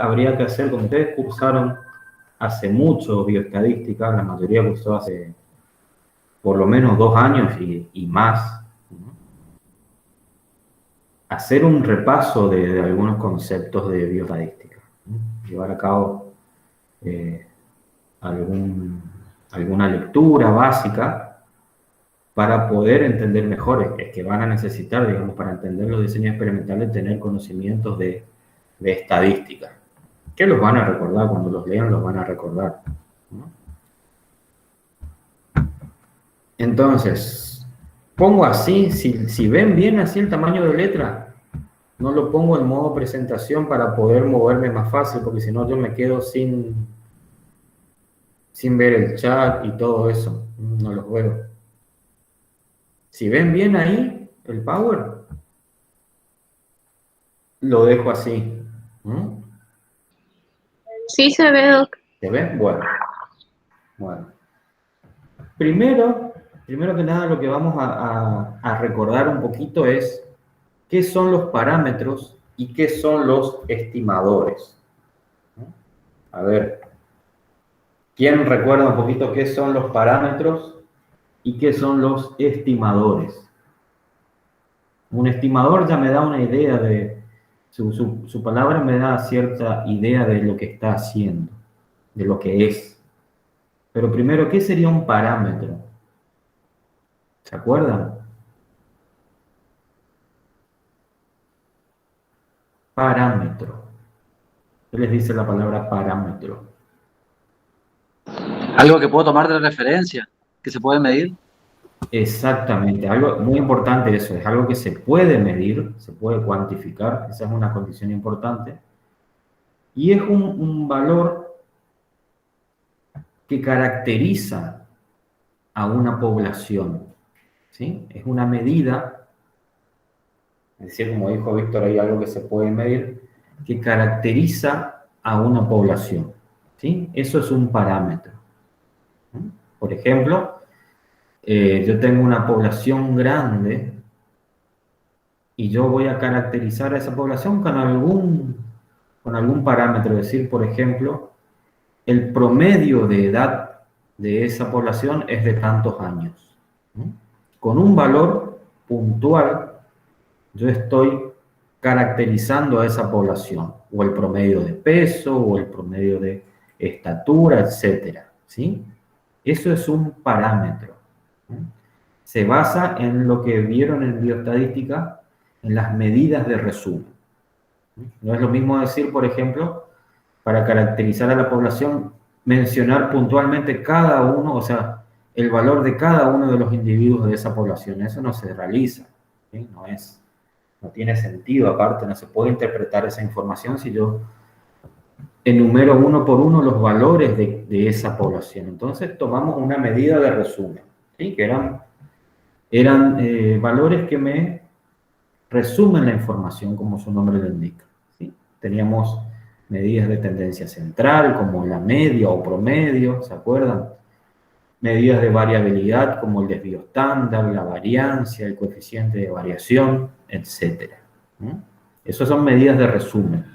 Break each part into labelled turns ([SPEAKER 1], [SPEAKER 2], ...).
[SPEAKER 1] habría que hacer, como ustedes cursaron hace mucho bioestadística, la mayoría cursó hace por lo menos 2 años y más, ¿no? Hacer un repaso de algunos conceptos de bioestadística, ¿no? Llevar a cabo alguna lectura básica para poder entender mejor. Es que van a necesitar, digamos, para entender los diseños experimentales, tener conocimientos de estadística, que los van a recordar, cuando los lean los van a recordar, ¿no? Entonces, pongo así, si ven bien así el tamaño de letra, no lo pongo en modo presentación para poder moverme más fácil, porque si no yo me quedo sin ver el chat y todo eso, no los veo. Si ven bien ahí el Power, lo dejo así. ¿Mm?
[SPEAKER 2] Sí se ve, Doc.
[SPEAKER 1] ¿Se ve? Bueno. Primero que nada, lo que vamos a recordar un poquito es qué son los parámetros y qué son los estimadores. A ver, ¿quién recuerda un poquito qué son los parámetros y qué son los estimadores? Un estimador ya me da una idea de, su palabra me da cierta idea de lo que está haciendo, de lo que es. Pero primero, ¿qué sería un parámetro? ¿Se acuerdan? Parámetro. ¿Qué les dice la palabra parámetro?
[SPEAKER 3] Algo que puedo tomar de referencia, que se puede medir.
[SPEAKER 1] Exactamente, algo muy importante eso, es algo que se puede medir, se puede cuantificar, esa es una condición importante, y es un valor que caracteriza a una población, ¿sí? Es una medida, es decir, como dijo Víctor, hay algo que se puede medir, que caracteriza a una población, ¿sí? Eso es un parámetro. Por ejemplo, yo tengo una población grande y yo voy a caracterizar a esa población con algún parámetro, es decir, por ejemplo, el promedio de edad de esa población es de tantos años, ¿no? Con un valor puntual, yo estoy caracterizando a esa población, o el promedio de peso, o el promedio de estatura, etcétera, ¿sí? Eso es un parámetro, ¿no? Se basa en lo que vieron en bioestadística, en las medidas de resumen. No es lo mismo decir, por ejemplo, para caracterizar a la población, mencionar puntualmente cada uno, o sea, el valor de cada uno de los individuos de esa población. Eso no se realiza, ¿sí? No tiene sentido, aparte, no se puede interpretar esa información si yo enumero uno por uno los valores de esa población. Entonces tomamos una medida de resumen, ¿sí? Que eran valores que me resumen la información como su nombre lo indica, ¿sí? Teníamos medidas de tendencia central como la media o promedio, ¿se acuerdan? Medidas de variabilidad como el desvío estándar, la variancia, el coeficiente de variación, etc. Esas son medidas de resumen.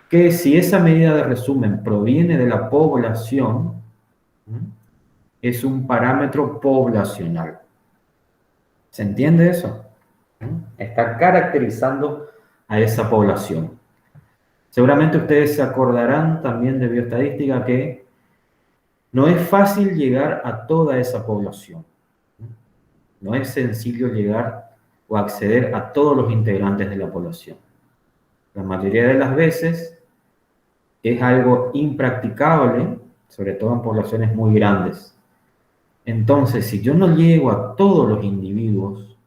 [SPEAKER 1] Que si esa medida de resumen proviene de la población, es un parámetro poblacional. ¿Se entiende eso? Está caracterizando a esa población. Seguramente ustedes se acordarán también de bioestadística que no es fácil llegar a toda esa población. No es sencillo llegar o acceder a todos los integrantes de la población. La mayoría de las veces es algo impracticable, sobre todo en poblaciones muy grandes. Entonces, si yo no llego a todos los individuos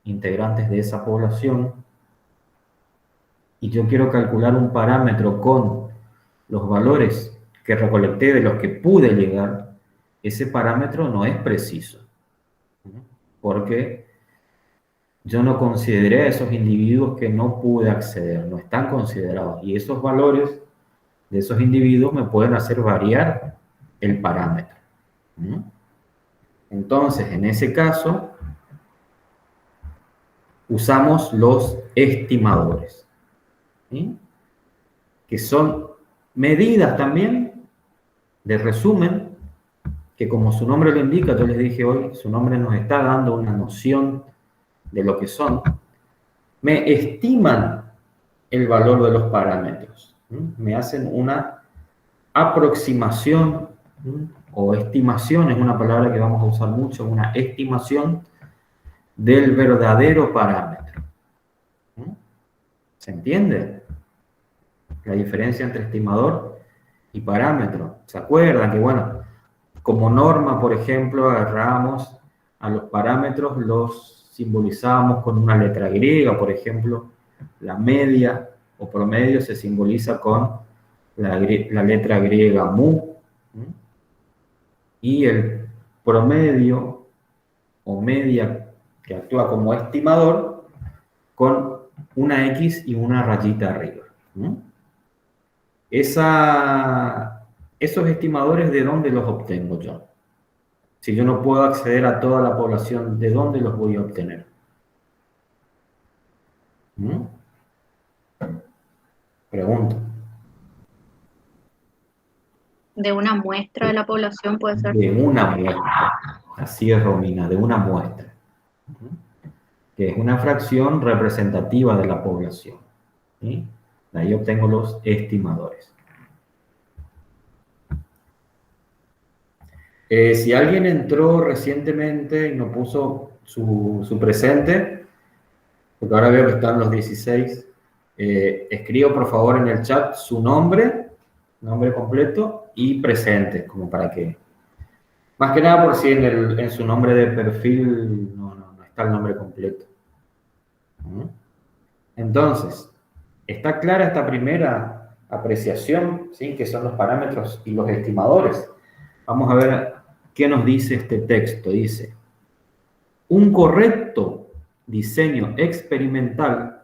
[SPEAKER 1] integrantes de esa población, y yo quiero calcular un parámetro con los valores que recolecté de los que pude llegar, ese parámetro no es preciso, porque yo no consideré a esos individuos que no pude acceder, no están considerados, y esos valores de esos individuos me pueden hacer variar el parámetro. Entonces, en ese caso, usamos los estimadores, ¿sí? que son medidas también de resumen, que como su nombre lo indica, yo les dije hoy, su nombre nos está dando una noción de lo que son, me estiman el valor de los parámetros, me hacen una aproximación o estimación, es una palabra que vamos a usar mucho, una estimación del verdadero parámetro. ¿Se entiende? La diferencia entre estimador y parámetro. ¿Se acuerdan que, bueno, como norma, por ejemplo, agarramos a los parámetros, los simbolizamos con una letra griega, por ejemplo, la media o promedio se simboliza con la letra griega mu, y el promedio o media que actúa como estimador con una X y una rayita arriba. Esos estimadores, ¿de dónde los obtengo yo? Si yo no puedo acceder a toda la población, ¿de dónde los voy a obtener? Pregunto.
[SPEAKER 2] De una muestra de la población puede ser.
[SPEAKER 1] De una muestra. Así es, Romina, de una muestra. Que es una fracción representativa de la población. ¿Sí? De ahí obtengo los estimadores. Si alguien entró recientemente y no puso su presente, porque ahora veo que están los 16, escriba por favor en el chat su nombre completo y presente, como para que, más que nada por si en su nombre de perfil no está el nombre completo. Entonces, está clara esta primera apreciación, ¿sí? Que son los parámetros y los estimadores. Vamos a ver qué nos dice este texto. Dice, un correcto diseño experimental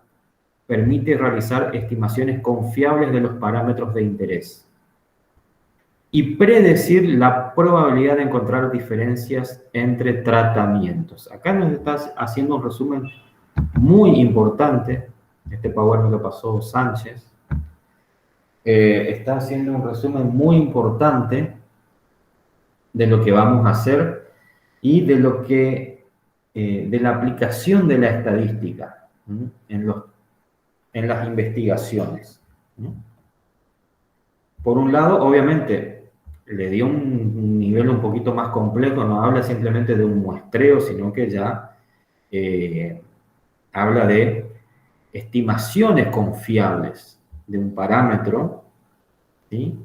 [SPEAKER 1] permite realizar estimaciones confiables de los parámetros de interés y predecir la probabilidad de encontrar diferencias entre tratamientos. Acá nos está haciendo un resumen muy importante. Este power me lo pasó Sánchez. Está haciendo un resumen muy importante de lo que vamos a hacer y de lo que de la aplicación de la estadística en las investigaciones. Por un lado, obviamente, le dio un nivel un poquito más complejo, no habla simplemente de un muestreo, sino que ya habla de estimaciones confiables de un parámetro, ¿sí?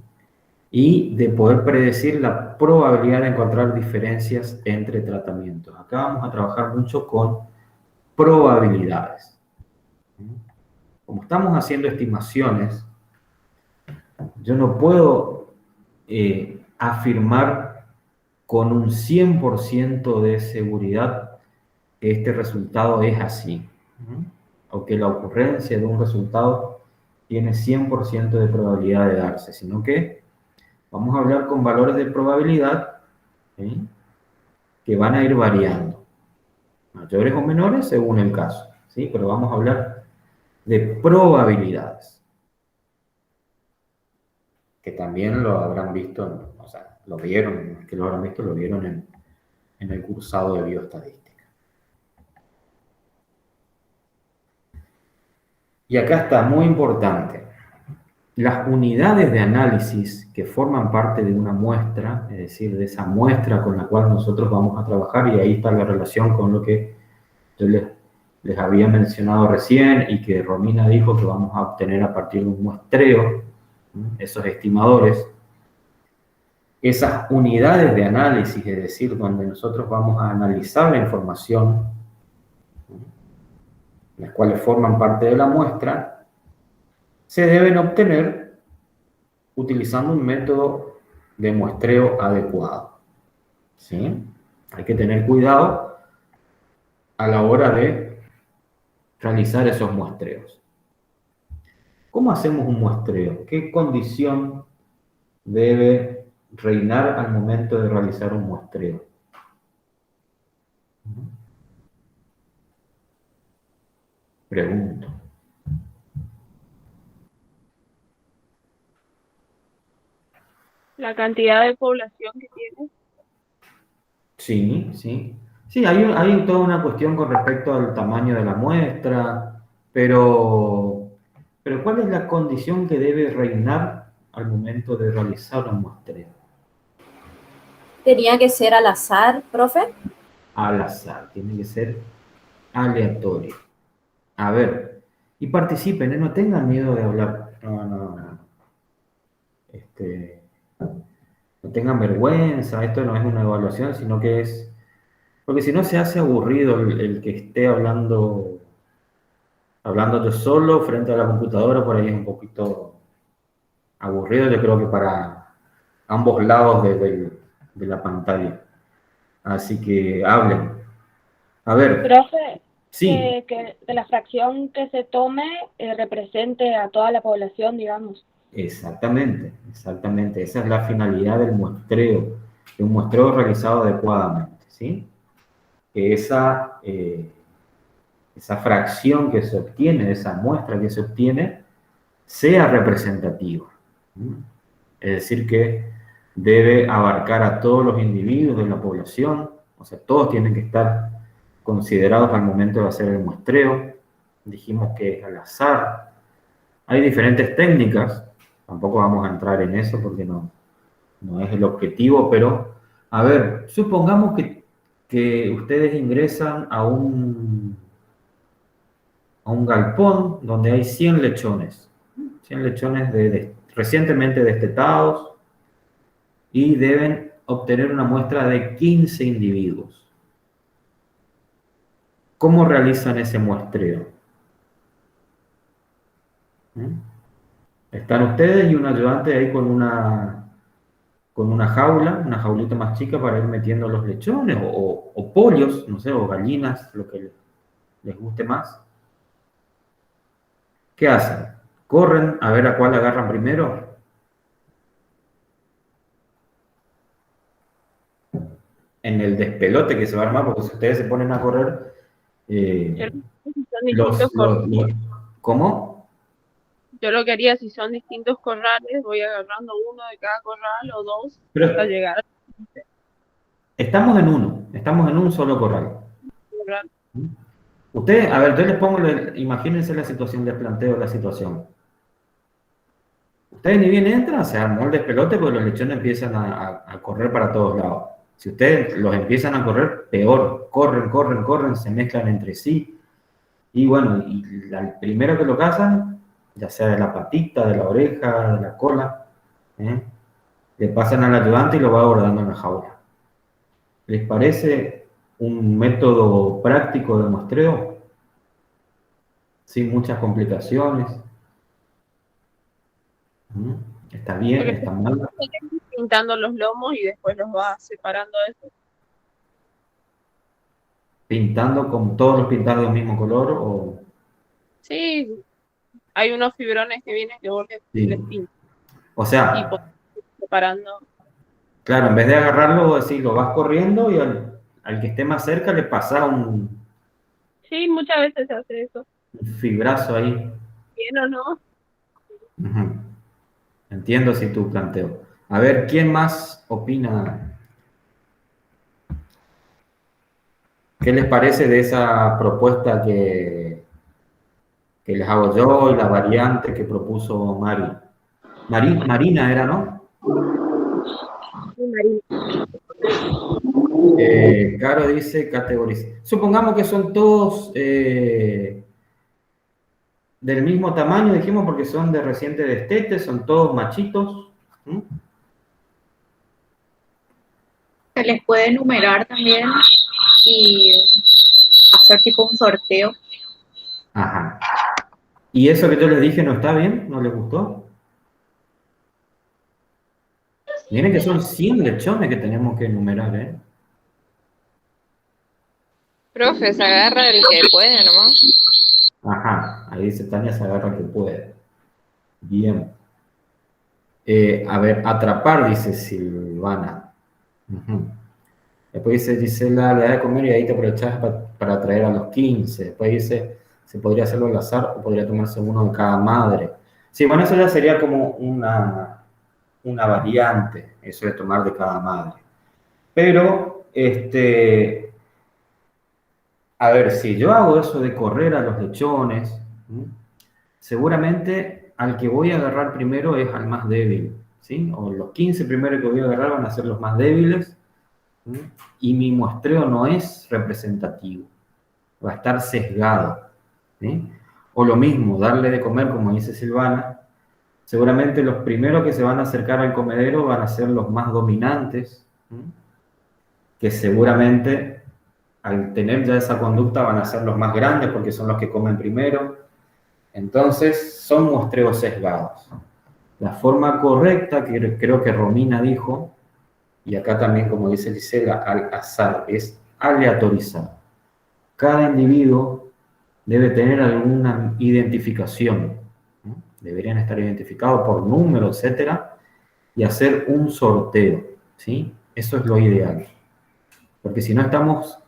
[SPEAKER 1] Y de poder predecir la probabilidad de encontrar diferencias entre tratamientos. Acá vamos a trabajar mucho con probabilidades. Como estamos haciendo estimaciones, yo no puedo afirmar con un 100% de seguridad que este resultado es así, o que la ocurrencia de un resultado tiene 100% de probabilidad de darse, sino que vamos a hablar con valores de probabilidad, ¿sí? Que van a ir variando, mayores o menores según el caso, ¿sí? Pero vamos a hablar de probabilidades, que también lo habrán visto, o sea, lo vieron, que lo habrán visto, lo vieron en el cursado de bioestadística. Y acá está, muy importante, las unidades de análisis que forman parte de una muestra, es decir, de esa muestra con la cual nosotros vamos a trabajar, y ahí está la relación con lo que yo les había mencionado recién y que Romina dijo que vamos a obtener a partir de un muestreo, esos estimadores. Esas unidades de análisis, es decir, donde nosotros vamos a analizar la información, las cuales forman parte de la muestra, se deben obtener utilizando un método de muestreo adecuado. ¿Sí? Hay que tener cuidado a la hora de realizar esos muestreos. ¿Cómo hacemos un muestreo? ¿Qué condición debe reinar al momento de realizar un muestreo? Pregunto.
[SPEAKER 4] La cantidad de población que tiene.
[SPEAKER 1] Sí, sí. Sí, hay toda una cuestión con respecto al tamaño de la muestra, pero ¿cuál es la condición que debe reinar al momento de realizar un muestreo?
[SPEAKER 5] ¿Tenía que ser al azar, profe?
[SPEAKER 1] Al azar, tiene que ser aleatorio. A ver, y participen, ¿eh? No tengan miedo de hablar. No, no, no. Este, no tengan vergüenza, esto no es una evaluación, sino que es... Porque si no se hace aburrido el que esté hablando yo solo frente a la computadora, por ahí es un poquito aburrido, yo creo que para ambos lados de la pantalla. Así que hablen. A ver,
[SPEAKER 4] Profe,
[SPEAKER 1] sí,
[SPEAKER 4] que la fracción que se tome represente a toda la población, digamos.
[SPEAKER 1] exactamente, exactamente. Esa es la finalidad del muestreo, de un muestreo realizado adecuadamente, ¿sí? Que esa fracción que se obtiene, esa muestra que se obtiene, sea representativa. Es decir, que debe abarcar a todos los individuos de la población, o sea, todos tienen que estar considerados al momento de hacer el muestreo. Dijimos que es al azar. Hay diferentes técnicas, tampoco vamos a entrar en eso porque no es el objetivo, pero a ver, supongamos que ustedes ingresan a un galpón donde hay 100 lechones. 100 lechones recientemente destetados y deben obtener una muestra de 15 individuos. ¿Cómo realizan ese muestreo? ¿Mm? Están ustedes y un ayudante ahí con una jaula, una jaulita más chica para ir metiendo los lechones o pollos, no sé, o gallinas, lo que les guste más. ¿Qué hacen? ¿Corren a ver a cuál agarran primero? En el despelote que se va a armar, porque si ustedes se ponen a correr,
[SPEAKER 4] Yo,
[SPEAKER 1] eh,
[SPEAKER 4] si son distintos
[SPEAKER 1] ¿cómo?
[SPEAKER 4] yo lo que haría si son distintos corrales, voy agarrando uno de cada corral o dos
[SPEAKER 1] Pero
[SPEAKER 4] hasta llegar al
[SPEAKER 1] estamos en un solo corral.
[SPEAKER 4] corral.
[SPEAKER 1] Ustedes, a ver, yo les pongo, imagínense la situación, les planteo la situación. Ustedes ni bien entran, se armó el despelote porque los lechones empiezan a correr para todos lados. Si ustedes los empiezan a correr, peor, corren, corren, corren, se mezclan entre sí. Y bueno, el primero que lo cazan, ya sea de la patita, de la oreja, de la cola, ¿eh? Le pasan al ayudante y lo va guardando en la jaula. ¿Les parece un método práctico de muestreo? Sin muchas complicaciones. ¿Mm? ¿Está bien?
[SPEAKER 4] Porque
[SPEAKER 1] ¿Está mal?
[SPEAKER 4] pintando los lomos y después los va separando de eso.
[SPEAKER 1] ¿Pintando con todos los pintados del mismo color? O...
[SPEAKER 4] Sí, hay unos fibrones que vienen que vos les
[SPEAKER 1] Sí.
[SPEAKER 4] pintas
[SPEAKER 1] O
[SPEAKER 4] y pues,
[SPEAKER 1] sea,
[SPEAKER 4] separando.
[SPEAKER 1] claro, en vez de agarrarlo así, lo vas corriendo y al que esté más cerca le pasa un
[SPEAKER 4] Sí, muchas veces se hace eso.
[SPEAKER 1] fibrazo ahí.
[SPEAKER 4] ¿Bien o no?
[SPEAKER 1] Ujú. Entiendo si tu planteo. A ver, ¿quién más opina? ¿Qué les parece de esa propuesta que les hago yo y la variante que propuso Mari? Marina era, ¿no?
[SPEAKER 4] Sí, María.
[SPEAKER 1] Caro dice categoriza. Supongamos que son todos del mismo tamaño, dijimos, porque son de reciente destete, son todos machitos. ¿Mm?
[SPEAKER 2] Se les puede enumerar también y hacer tipo un sorteo.
[SPEAKER 1] Ajá. ¿Y eso que yo les dije no está bien? ¿No les gustó? Miren que son 100 lechones que tenemos que enumerar, ¿eh?
[SPEAKER 6] Profe, se agarra el que puede nomás.
[SPEAKER 1] Ajá, ahí dice Tania, se agarra que puede. Bien. A ver, atrapar, dice Silvana. Ujú. Después dice Gisela, le da de comer y ahí te aprovechas para traer a los 15. Después dice, se podría hacerlo al azar o podría tomarse uno de cada madre. Sí, bueno, eso ya sería como una variante, eso de tomar de cada madre. Pero, a ver, si yo hago eso de correr a los lechones, ¿sí? Seguramente al que voy a agarrar primero es al más débil, ¿sí? O los 15 primeros que voy a agarrar van a ser los más débiles, ¿sí? Y mi muestreo no es representativo, va a estar sesgado, ¿sí? O lo mismo, darle de comer, como dice Silvana, seguramente los primeros que se van a acercar al comedero van a ser los más dominantes, ¿sí? Que seguramente al tener ya esa conducta van a ser los más grandes porque son los que comen primero. Entonces, son muestreos sesgados. La forma correcta, que creo que Romina dijo, y acá también, como dice Gisela, al azar, es aleatorizar. Cada individuo debe tener alguna identificación, ¿no? Deberían estar identificados por número, etcétera, y hacer un sorteo, ¿sí? Eso es lo ideal. Porque si no estamos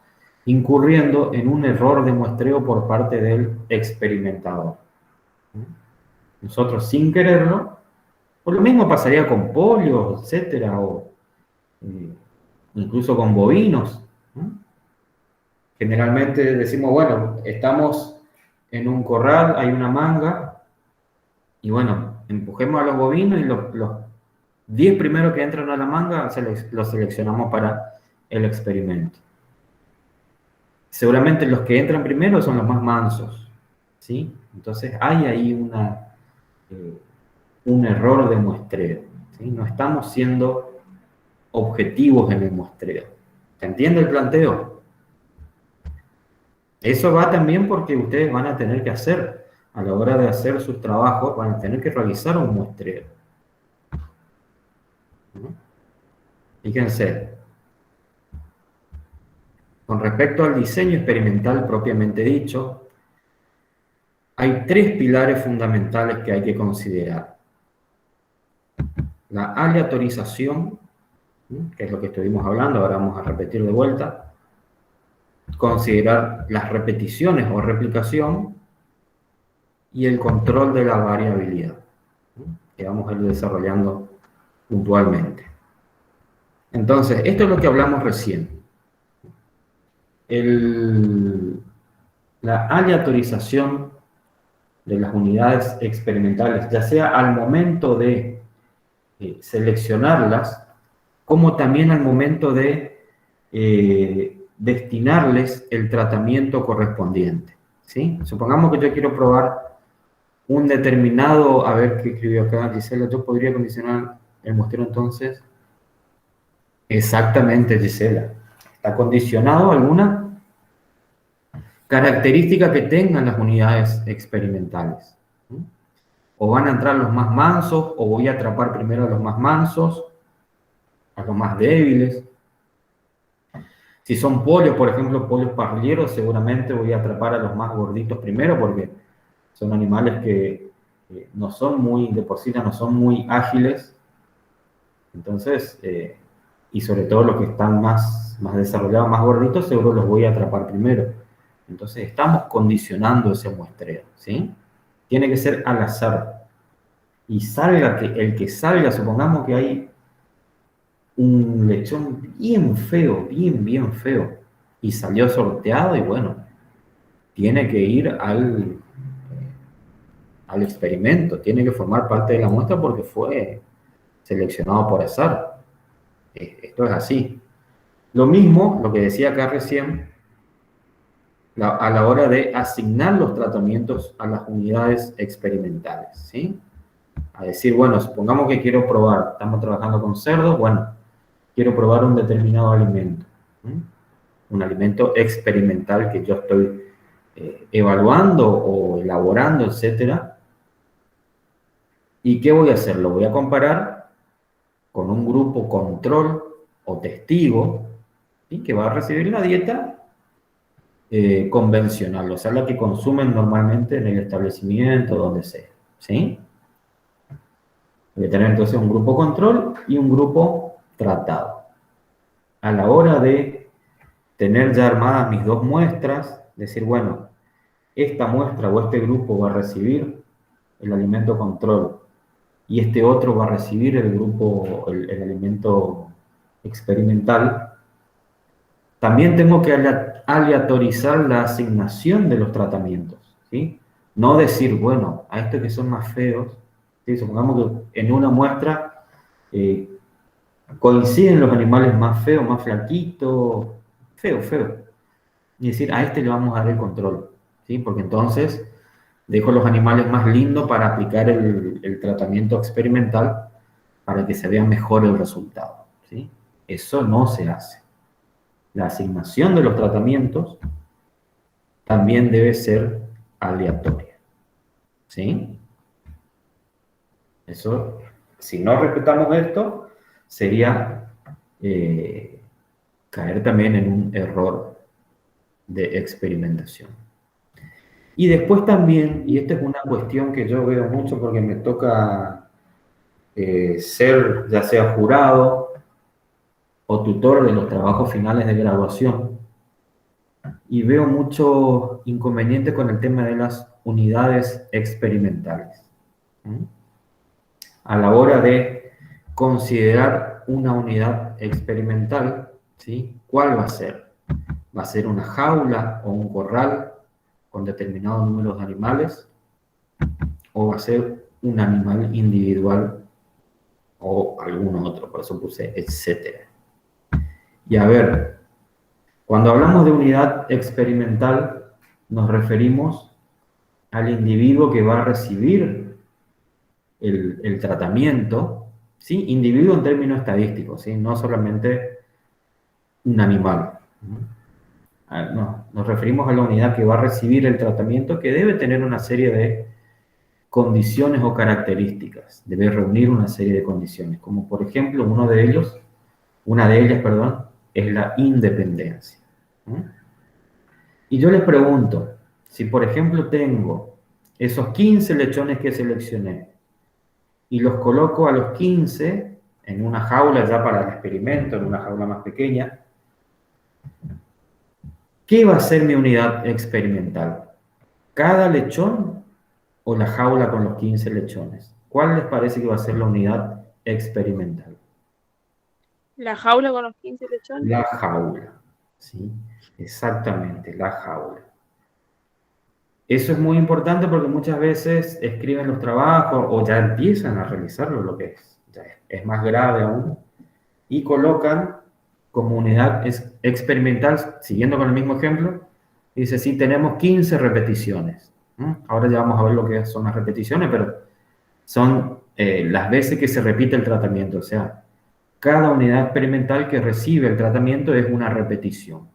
[SPEAKER 1] incurriendo en un error de muestreo por parte del experimentador. Nosotros sin quererlo, o lo mismo pasaría con pollos, etcétera, o incluso con bovinos, ¿no? Generalmente decimos, bueno, estamos en un corral, hay una manga, y bueno, empujemos a los bovinos y los 10 primeros que entran a la manga los seleccionamos para el experimento. Seguramente los que entran primero son los más mansos, ¿sí? Entonces hay ahí un error de muestreo, ¿sí? No estamos siendo objetivos en el muestreo. ¿Se entiende el planteo? Eso va también porque ustedes van a tener que hacer, a la hora de hacer sus trabajos, van a tener que realizar un muestreo. ¿No? Fíjense, con respecto al diseño experimental propiamente dicho, hay 3 pilares fundamentales que hay que considerar. La aleatorización, que es lo que estuvimos hablando, ahora vamos a repetir de vuelta. Considerar las repeticiones o replicación y el control de la variabilidad, que vamos a ir desarrollando puntualmente. Entonces, esto es lo que hablamos recién. La aleatorización de las unidades experimentales, ya sea al momento de seleccionarlas, como también al momento de destinarles el tratamiento correspondiente, ¿sí? Supongamos que yo quiero probar un determinado, a ver qué escribió acá Gisela, yo podría condicionar el muestreo entonces. Exactamente, Gisela. Está condicionado a alguna característica que tengan las unidades experimentales, ¿sí? O van a entrar los más mansos, o voy a atrapar primero a los más mansos, a los más débiles. Si son pollos, por ejemplo, pollos parrilleros, seguramente voy a atrapar a los más gorditos primero, porque son animales que no son muy, de por sí no son muy ágiles. Entonces, y sobre todo los que están más desarrollados, más gorditos, seguro los voy a atrapar primero. Entonces, estamos condicionando ese muestreo, ¿sí? Tiene que ser al azar. Y salga el que salga, supongamos que hay un lechón bien feo, bien feo, y salió sorteado, y bueno, tiene que ir al experimento, tiene que formar parte de la muestra porque fue seleccionado por azar. Esto es así. Lo mismo, lo que decía acá recién, a la hora de asignar los tratamientos a las unidades experimentales, ¿sí? A decir, bueno, supongamos que quiero probar, estamos trabajando con cerdos, bueno, quiero probar un determinado alimento, ¿sí? Un alimento experimental que yo estoy evaluando o elaborando, etcétera. ¿Y qué voy a hacer? Lo voy a comparar con un grupo control o testigo, ¿sí? Que va a recibir la dieta convencional, o sea, la que consumen normalmente en el establecimiento, donde sea, ¿sí? Voy a tener entonces un grupo control y un grupo tratado. A la hora de tener ya armadas mis 2 muestras, decir, bueno, esta muestra o este grupo va a recibir el alimento control y este otro va a recibir el grupo, el alimento experimental, también tengo que aleatorizar la asignación de los tratamientos, ¿sí? No decir, bueno, a estos que son más feos, ¿sí? Supongamos que en una muestra coinciden los animales más feos, más flaquitos, feo. Y decir, a este le vamos a dar el control, ¿sí? Porque entonces dejo los animales más lindos para aplicar el tratamiento experimental para que se vea mejor el resultado, ¿sí? Eso no se hace. La asignación de los tratamientos también debe ser aleatoria, ¿sí? Eso, si no respetamos esto, sería caer también en un error de experimentación. Y después también, y esta es una cuestión que yo veo mucho porque me toca ser ya sea jurado o tutor de los trabajos finales de graduación, y veo mucho inconveniente con el tema de las unidades experimentales. A la hora de considerar una unidad experimental, ¿sí? ¿Cuál va a ser? ¿Va a ser una jaula o un corral con determinados números de animales? ¿O va a ser un animal individual o algún otro? Por eso puse etcétera. Y a ver, cuando hablamos de unidad experimental, nos referimos al individuo que va a recibir el tratamiento, ¿sí? Individuo en términos estadísticos, ¿sí? No solamente un animal. No, nos referimos a la unidad que va a recibir el tratamiento, que debe tener una serie de condiciones o características, debe reunir una serie de condiciones, como por ejemplo una de ellas, es la independencia. Y yo les pregunto, si por ejemplo tengo esos 15 lechones que seleccioné y los coloco a los 15 en una jaula ya para el experimento, en una jaula más pequeña, ¿qué va a ser mi unidad experimental? ¿Cada lechón o la jaula con los 15 lechones? ¿Cuál les parece que va a ser la unidad experimental?
[SPEAKER 4] La jaula con los 15 lechones.
[SPEAKER 1] La jaula, ¿sí? Exactamente, la jaula. Eso es muy importante porque muchas veces escriben los trabajos o ya empiezan a realizarlo, lo que ya es más grave aún, y colocan como unidad experimental, siguiendo con el mismo ejemplo, dice, sí, tenemos 15 repeticiones. Ahora ya vamos a ver lo que son las repeticiones, pero son las veces que se repite el tratamiento, o sea, cada unidad experimental que recibe el tratamiento es una repetición.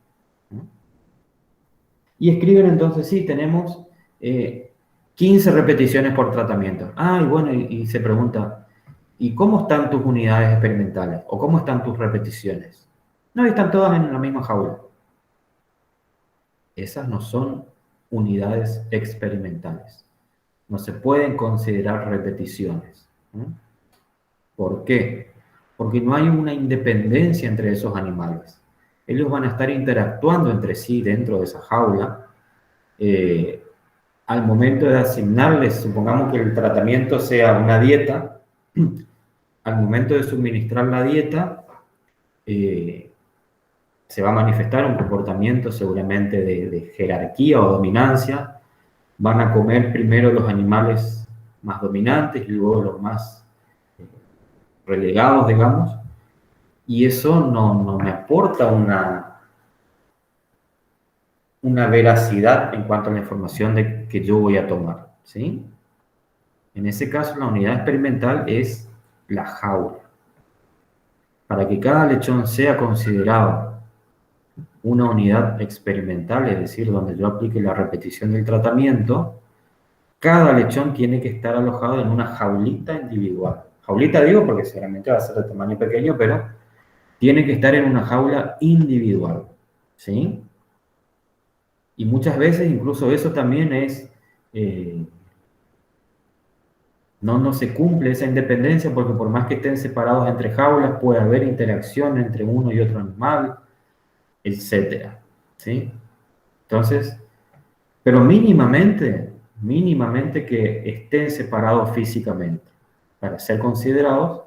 [SPEAKER 1] Y escriben entonces, sí, tenemos 15 repeticiones por tratamiento. Y bueno, y se pregunta, ¿y cómo están tus unidades experimentales? ¿O cómo están tus repeticiones? No, están todas en la misma jaula. Esas no son unidades experimentales. No se pueden considerar repeticiones. ¿Por qué? Porque no hay una independencia entre esos animales. Ellos van a estar interactuando entre sí dentro de esa jaula. Al momento de asignarles, supongamos que el tratamiento sea una dieta, al momento de suministrar la dieta, se va a manifestar un comportamiento seguramente de jerarquía o dominancia. Van a comer primero los animales más dominantes y luego los más relegados, digamos, y eso no me aporta una veracidad en cuanto a la información que yo voy a tomar, ¿sí? En ese caso, la unidad experimental es la jaula. Para que cada lechón sea considerado una unidad experimental, es decir, donde yo aplique la repetición del tratamiento, cada lechón tiene que estar alojado en una jaulita individual. Jaulita digo porque seguramente va a ser de tamaño pequeño, pero tiene que estar en una jaula individual, ¿sí? Y muchas veces incluso eso también es, no se cumple esa independencia porque por más que estén separados entre jaulas puede haber interacción entre uno y otro animal, etcétera, ¿sí? Entonces, pero mínimamente que estén separados físicamente. para ser considerados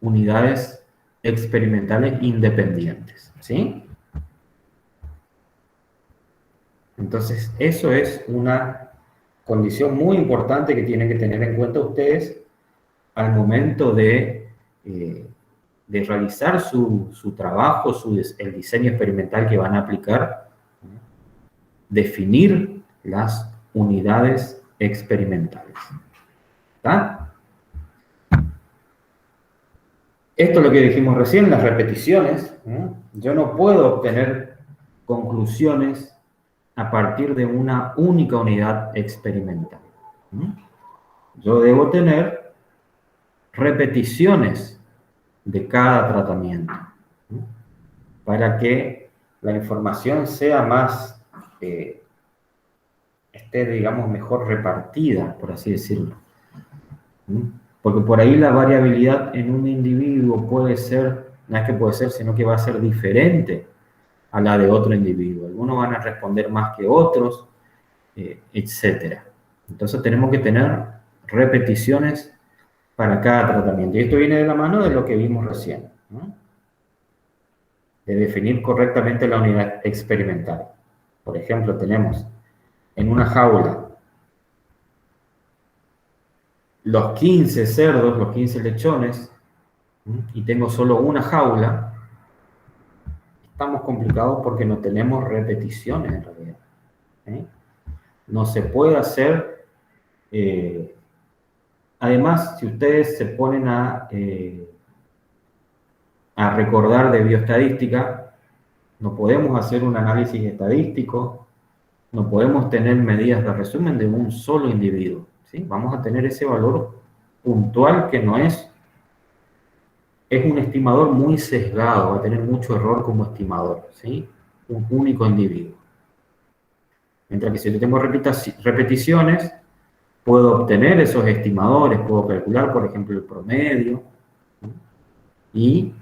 [SPEAKER 1] unidades experimentales independientes, ¿sí? Entonces, eso es una condición muy importante que tienen que tener en cuenta ustedes al momento de realizar su trabajo, el diseño experimental que van a aplicar, definir las unidades experimentales. ¿Está? Esto es lo que dijimos recién, las repeticiones. Yo no puedo obtener conclusiones a partir de una única unidad experimental. Yo debo tener repeticiones de cada tratamiento para que la información sea más, esté, digamos, mejor repartida, por así decirlo. Porque por ahí la variabilidad en un individuo puede ser, no es que puede ser, sino que va a ser diferente a la de otro individuo. Algunos van a responder más que otros, etc. Entonces tenemos que tener repeticiones para cada tratamiento. Y esto viene de la mano de lo que vimos recién, ¿no? De definir correctamente la unidad experimental. Por ejemplo, tenemos en una jaula los 15 cerdos, los 15 lechones, y tengo solo una jaula. Estamos complicados porque no tenemos repeticiones en realidad. No se puede hacer. Además, si ustedes se ponen a recordar de bioestadística, no podemos hacer un análisis estadístico, no podemos tener medidas de resumen de un solo individuo, ¿sí? Vamos a tener ese valor puntual que no es un estimador muy sesgado, va a tener mucho error como estimador, ¿sí? Un único individuo. Mientras que si yo tengo repeticiones, puedo obtener esos estimadores, puedo calcular, por ejemplo, el promedio, ¿sí? Y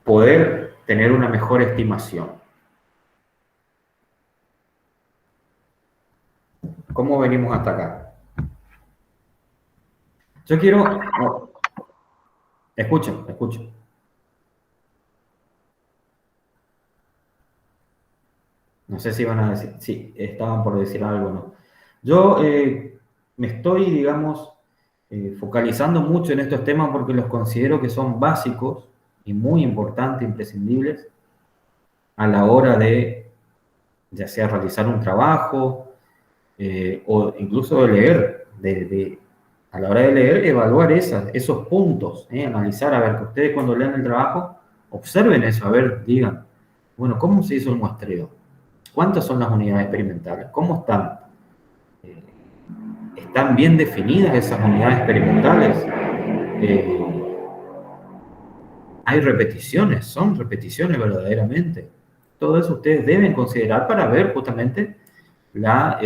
[SPEAKER 1] poder tener una mejor estimación. ¿Cómo venimos hasta acá? Yo quiero... Escuchen. No sé si van a decir... Sí, estaban por decir algo, ¿no? Yo me estoy, digamos, focalizando mucho en estos temas porque los considero que son básicos y muy importantes, imprescindibles, a la hora de, ya sea realizar un trabajo o incluso de leer, a la hora de leer, evaluar esos puntos, analizar, a ver, que ustedes cuando lean el trabajo, observen eso, a ver, digan, bueno, ¿cómo se hizo el muestreo? ¿Cuántas son las unidades experimentales? ¿Cómo están? ¿Están bien definidas esas unidades experimentales? ¿Hay repeticiones? ¿Son repeticiones verdaderamente? Todo eso ustedes deben considerar para ver justamente la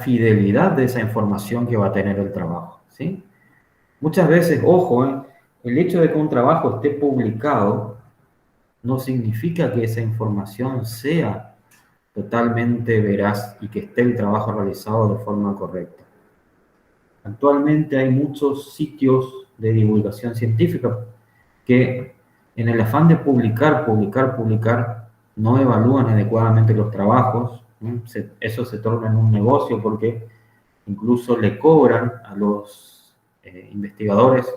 [SPEAKER 1] fidelidad de esa información que va a tener el trabajo, ¿sí? Muchas veces, ojo, el hecho de que un trabajo esté publicado no significa que esa información sea totalmente veraz y que esté el trabajo realizado de forma correcta. Actualmente hay muchos sitios de divulgación científica que en el afán de publicar, no evalúan adecuadamente los trabajos. Eso se torna en un negocio porque incluso le cobran a los investigadores,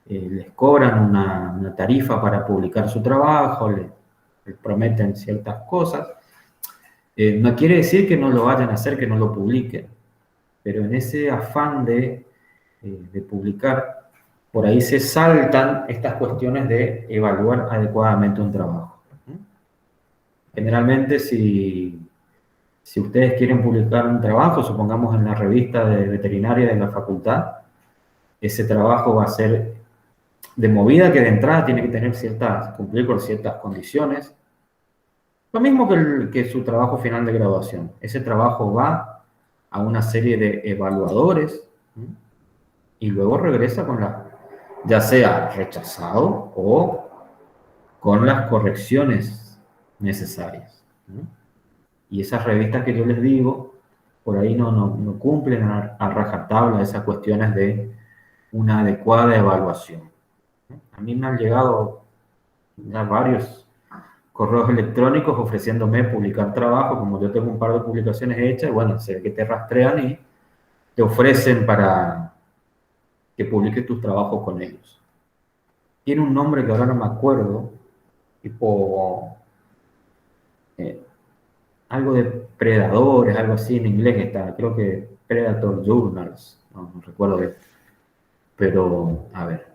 [SPEAKER 1] les cobran una tarifa para publicar su trabajo, les prometen ciertas cosas. No quiere decir que no lo vayan a hacer, que no lo publiquen, pero en ese afán de publicar, por ahí se saltan estas cuestiones de evaluar adecuadamente un trabajo. Generalmente, si ustedes quieren publicar un trabajo, supongamos en la revista de veterinaria de la facultad, ese trabajo va a ser de movida que de entrada tiene que cumplir con ciertas condiciones. Lo mismo que su trabajo final de graduación. Ese trabajo va a una serie de evaluadores y luego regresa ya sea rechazado o con las correcciones necesarias. Y esas revistas que yo les digo, por ahí no cumplen a rajatabla esas cuestiones de una adecuada evaluación. A mí me han llegado ya varios correos electrónicos ofreciéndome publicar trabajo, como yo tengo un par de publicaciones hechas, bueno, se ve que te rastrean y te ofrecen para que publiques tus trabajos con ellos. Tiene un nombre que ahora no me acuerdo, tipo algo de predadores, algo así en inglés está, creo que Predator Journals, no recuerdo bien, pero a ver.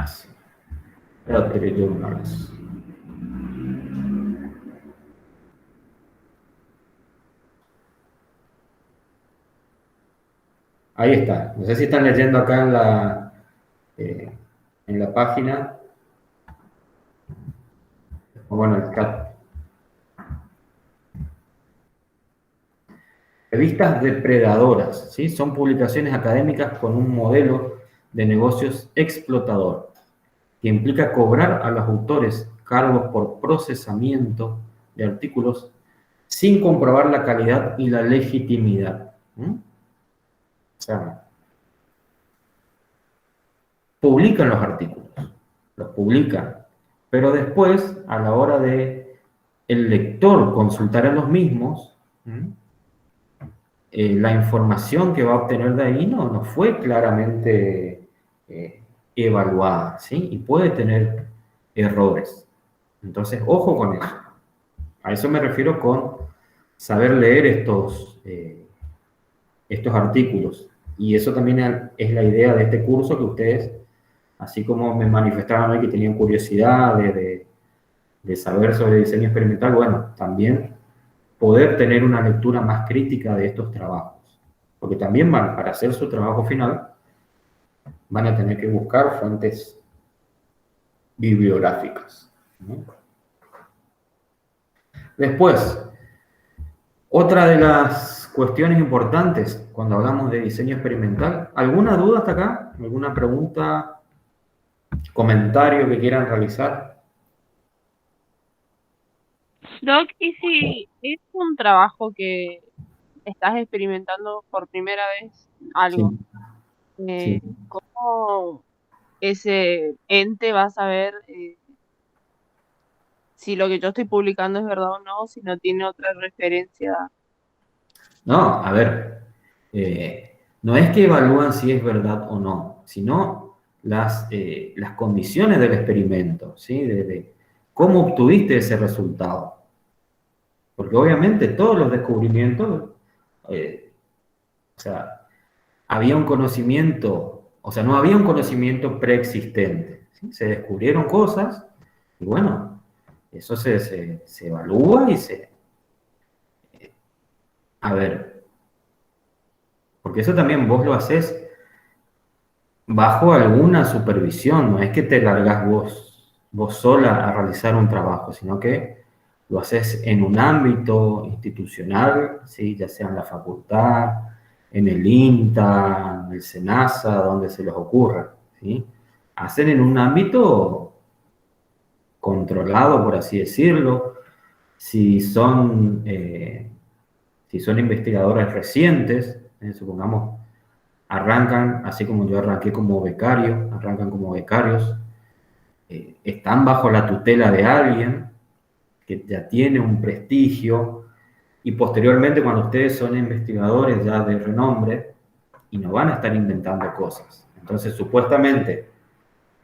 [SPEAKER 1] Sí. Predator Journals. Ahí está. No sé si están leyendo acá en la página. O bueno, el chat. Revistas depredadoras, ¿sí? Son publicaciones académicas con un modelo de negocios explotador, que implica cobrar a los autores cargos por procesamiento de artículos sin comprobar la calidad y la legitimidad. O sea, publican los artículos, los publican, pero después, a la hora de el lector consultar en los mismos, la información que va a obtener de ahí no fue claramente evaluada, ¿sí? Y puede tener errores. Entonces, ojo con eso. A eso me refiero con saber leer estos artículos. Y eso también es la idea de este curso, que ustedes, así como me manifestaron hoy que tenían curiosidad de saber sobre diseño experimental, bueno, también poder tener una lectura más crítica de estos trabajos. Porque también para hacer su trabajo final, van a tener que buscar fuentes bibliográficas, ¿no? Después, otra de las cuestiones importantes cuando hablamos de diseño experimental, ¿alguna duda hasta acá? ¿Alguna pregunta, comentario que quieran realizar?
[SPEAKER 4] Doc, ¿y si es un trabajo que estás experimentando por primera vez algo?
[SPEAKER 1] Sí.
[SPEAKER 4] ¿Cómo ese ente va a saber si lo que yo estoy publicando es verdad o no, si no tiene otra referencia?
[SPEAKER 1] No, a ver, no es que evalúan si es verdad o no, sino las condiciones del experimento, ¿sí? De cómo obtuviste ese resultado. Porque obviamente todos los descubrimientos, o sea, había un conocimiento, o sea, no había un conocimiento preexistente, ¿sí? Se descubrieron cosas y bueno, eso se evalúa y a ver, porque eso también vos lo haces bajo alguna supervisión, no es que te largas vos sola a realizar un trabajo, sino que lo haces en un ámbito institucional, ¿sí? Ya sea en la facultad, en el INTA, en el SENASA, donde se les ocurra, ¿sí? Hacen en un ámbito controlado, por así decirlo. Si son investigadores recientes, supongamos, arrancan, así como yo arranqué como becario, arrancan como becarios, están bajo la tutela de alguien que ya tiene un prestigio, y posteriormente cuando ustedes son investigadores ya de renombre, y no van a estar inventando cosas. Entonces, supuestamente,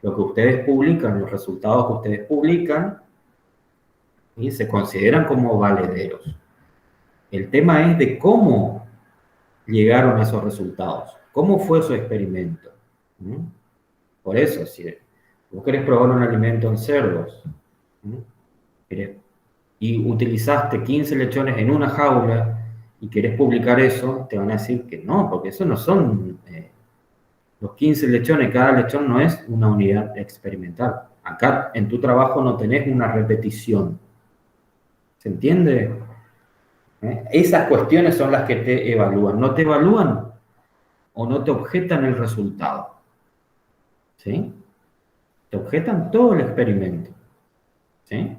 [SPEAKER 1] lo que ustedes publican, los resultados que ustedes publican, ¿sí? Se consideran como valederos. El tema es de cómo llegaron a esos resultados, cómo fue su experimento. Por eso, si vos querés probar un alimento en cerdos, y utilizaste 15 lechones en una jaula y querés publicar eso, te van a decir que no, porque eso no son los 15 lechones, cada lechón no es una unidad experimental. Acá en tu trabajo no tenés una repetición. ¿Se entiende? Esas cuestiones son las que te evalúan. No te evalúan o no te objetan el resultado. ¿Sí? te objetan todo el experimento. ¿Sí?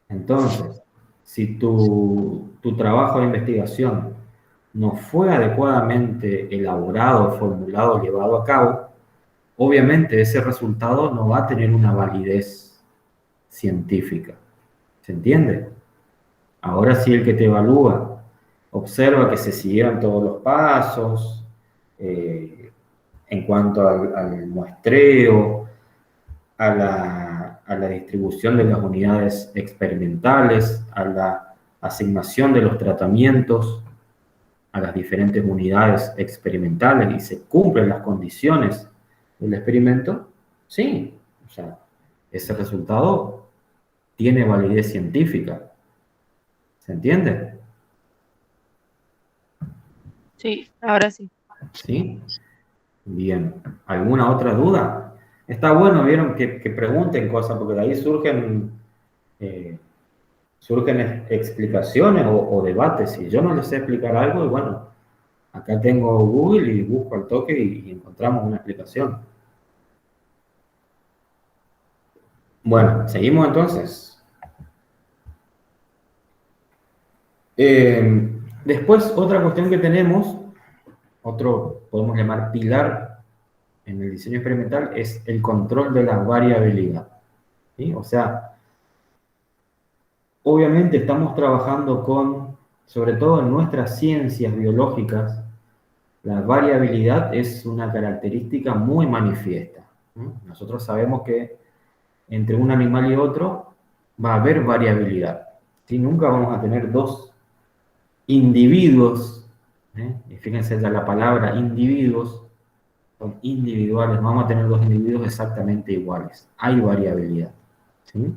[SPEAKER 1] Entonces, si tu trabajo de investigación no fue adecuadamente elaborado, formulado, llevado a cabo, obviamente ese resultado no va a tener una validez científica. ¿Se entiende? Ahora sí, el que te evalúa observa que se siguieron todos los pasos en cuanto al muestreo, a la distribución de las unidades experimentales, a la asignación de los tratamientos a las diferentes unidades experimentales y se cumplen las condiciones del experimento, sí, o sea, ese resultado tiene validez científica. ¿Se entiende?
[SPEAKER 4] Sí, ahora sí.
[SPEAKER 1] ¿Sí? Bien. ¿Alguna otra duda? Está bueno, vieron, que pregunten cosas, porque de ahí surgen explicaciones o debates. Si yo no les sé explicar algo, y bueno, acá tengo Google y busco al toque y encontramos una explicación. Bueno, seguimos entonces. Después, otra cuestión que tenemos, otro podemos llamar pilar en el diseño experimental, es el control de la variabilidad. ¿Sí? O sea, obviamente estamos trabajando con, sobre todo en nuestras ciencias biológicas, la variabilidad es una característica muy manifiesta. Nosotros sabemos que entre un animal y otro va a haber variabilidad. ¿Sí? Nunca vamos a tener dos individuos, y fíjense ya la palabra individuos, son individuales, no vamos a tener dos individuos exactamente iguales. Hay variabilidad. ¿Sí?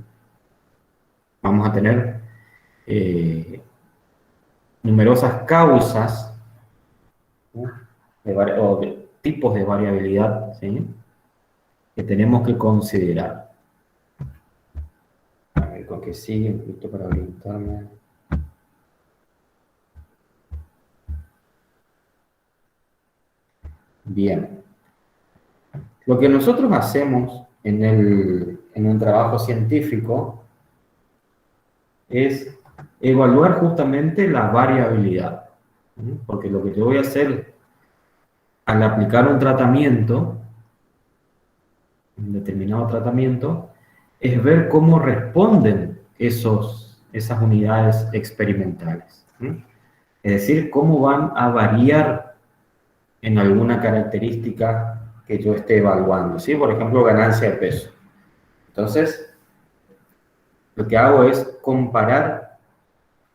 [SPEAKER 1] Vamos a tener numerosas causas, ¿no? o de tipos de variabilidad, ¿sí? Que tenemos que considerar. A ver, con que sigue un poquito para orientarme. Bien. Lo que nosotros hacemos en un trabajo científico es evaluar justamente la variabilidad. Porque lo que yo voy a hacer al aplicar un tratamiento, un determinado tratamiento, es ver cómo responden esas unidades experimentales. Es decir, cómo van a variar en alguna característica que yo esté evaluando. ¿Sí? Por ejemplo, ganancia de peso. Entonces, lo que hago es comparar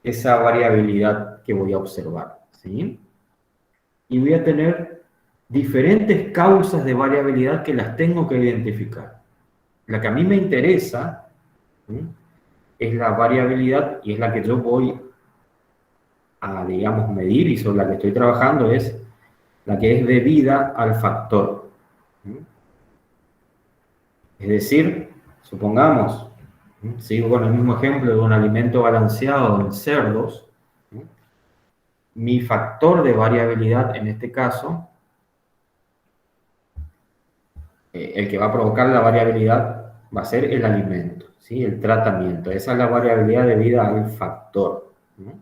[SPEAKER 1] esa variabilidad que voy a observar. ¿Sí? Y voy a tener diferentes causas de variabilidad que las tengo que identificar. La que a mí me interesa, ¿sí?, es la variabilidad y es la que yo voy a, digamos, medir y sobre la que estoy trabajando, es la que es debida al factor. ¿Sí? Es decir, supongamos, sigo con el mismo ejemplo de un alimento balanceado en cerdos, ¿sí?, mi factor de variabilidad en este caso, el que va a provocar la variabilidad va a ser el alimento, ¿sí?, el tratamiento. Esa es la variabilidad debida al factor, ¿no?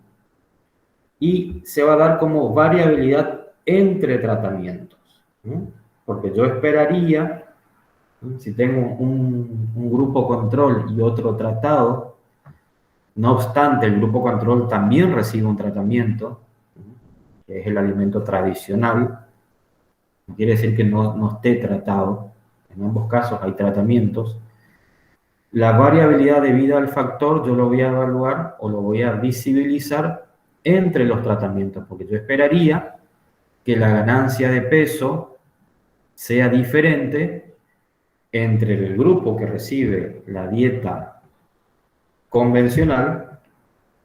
[SPEAKER 1] Y se va a dar como variabilidad entre tratamientos, ¿no? Porque yo esperaría, ¿no?, si tengo un grupo control y otro tratado, no obstante el grupo control también recibe un tratamiento, ¿no?, que es el alimento tradicional, no quiere decir que no esté tratado. En ambos casos hay tratamientos. La variabilidad debida al factor yo lo voy a evaluar o lo voy a visibilizar entre los tratamientos, porque yo esperaría que la ganancia de peso sea diferente entre el grupo que recibe la dieta convencional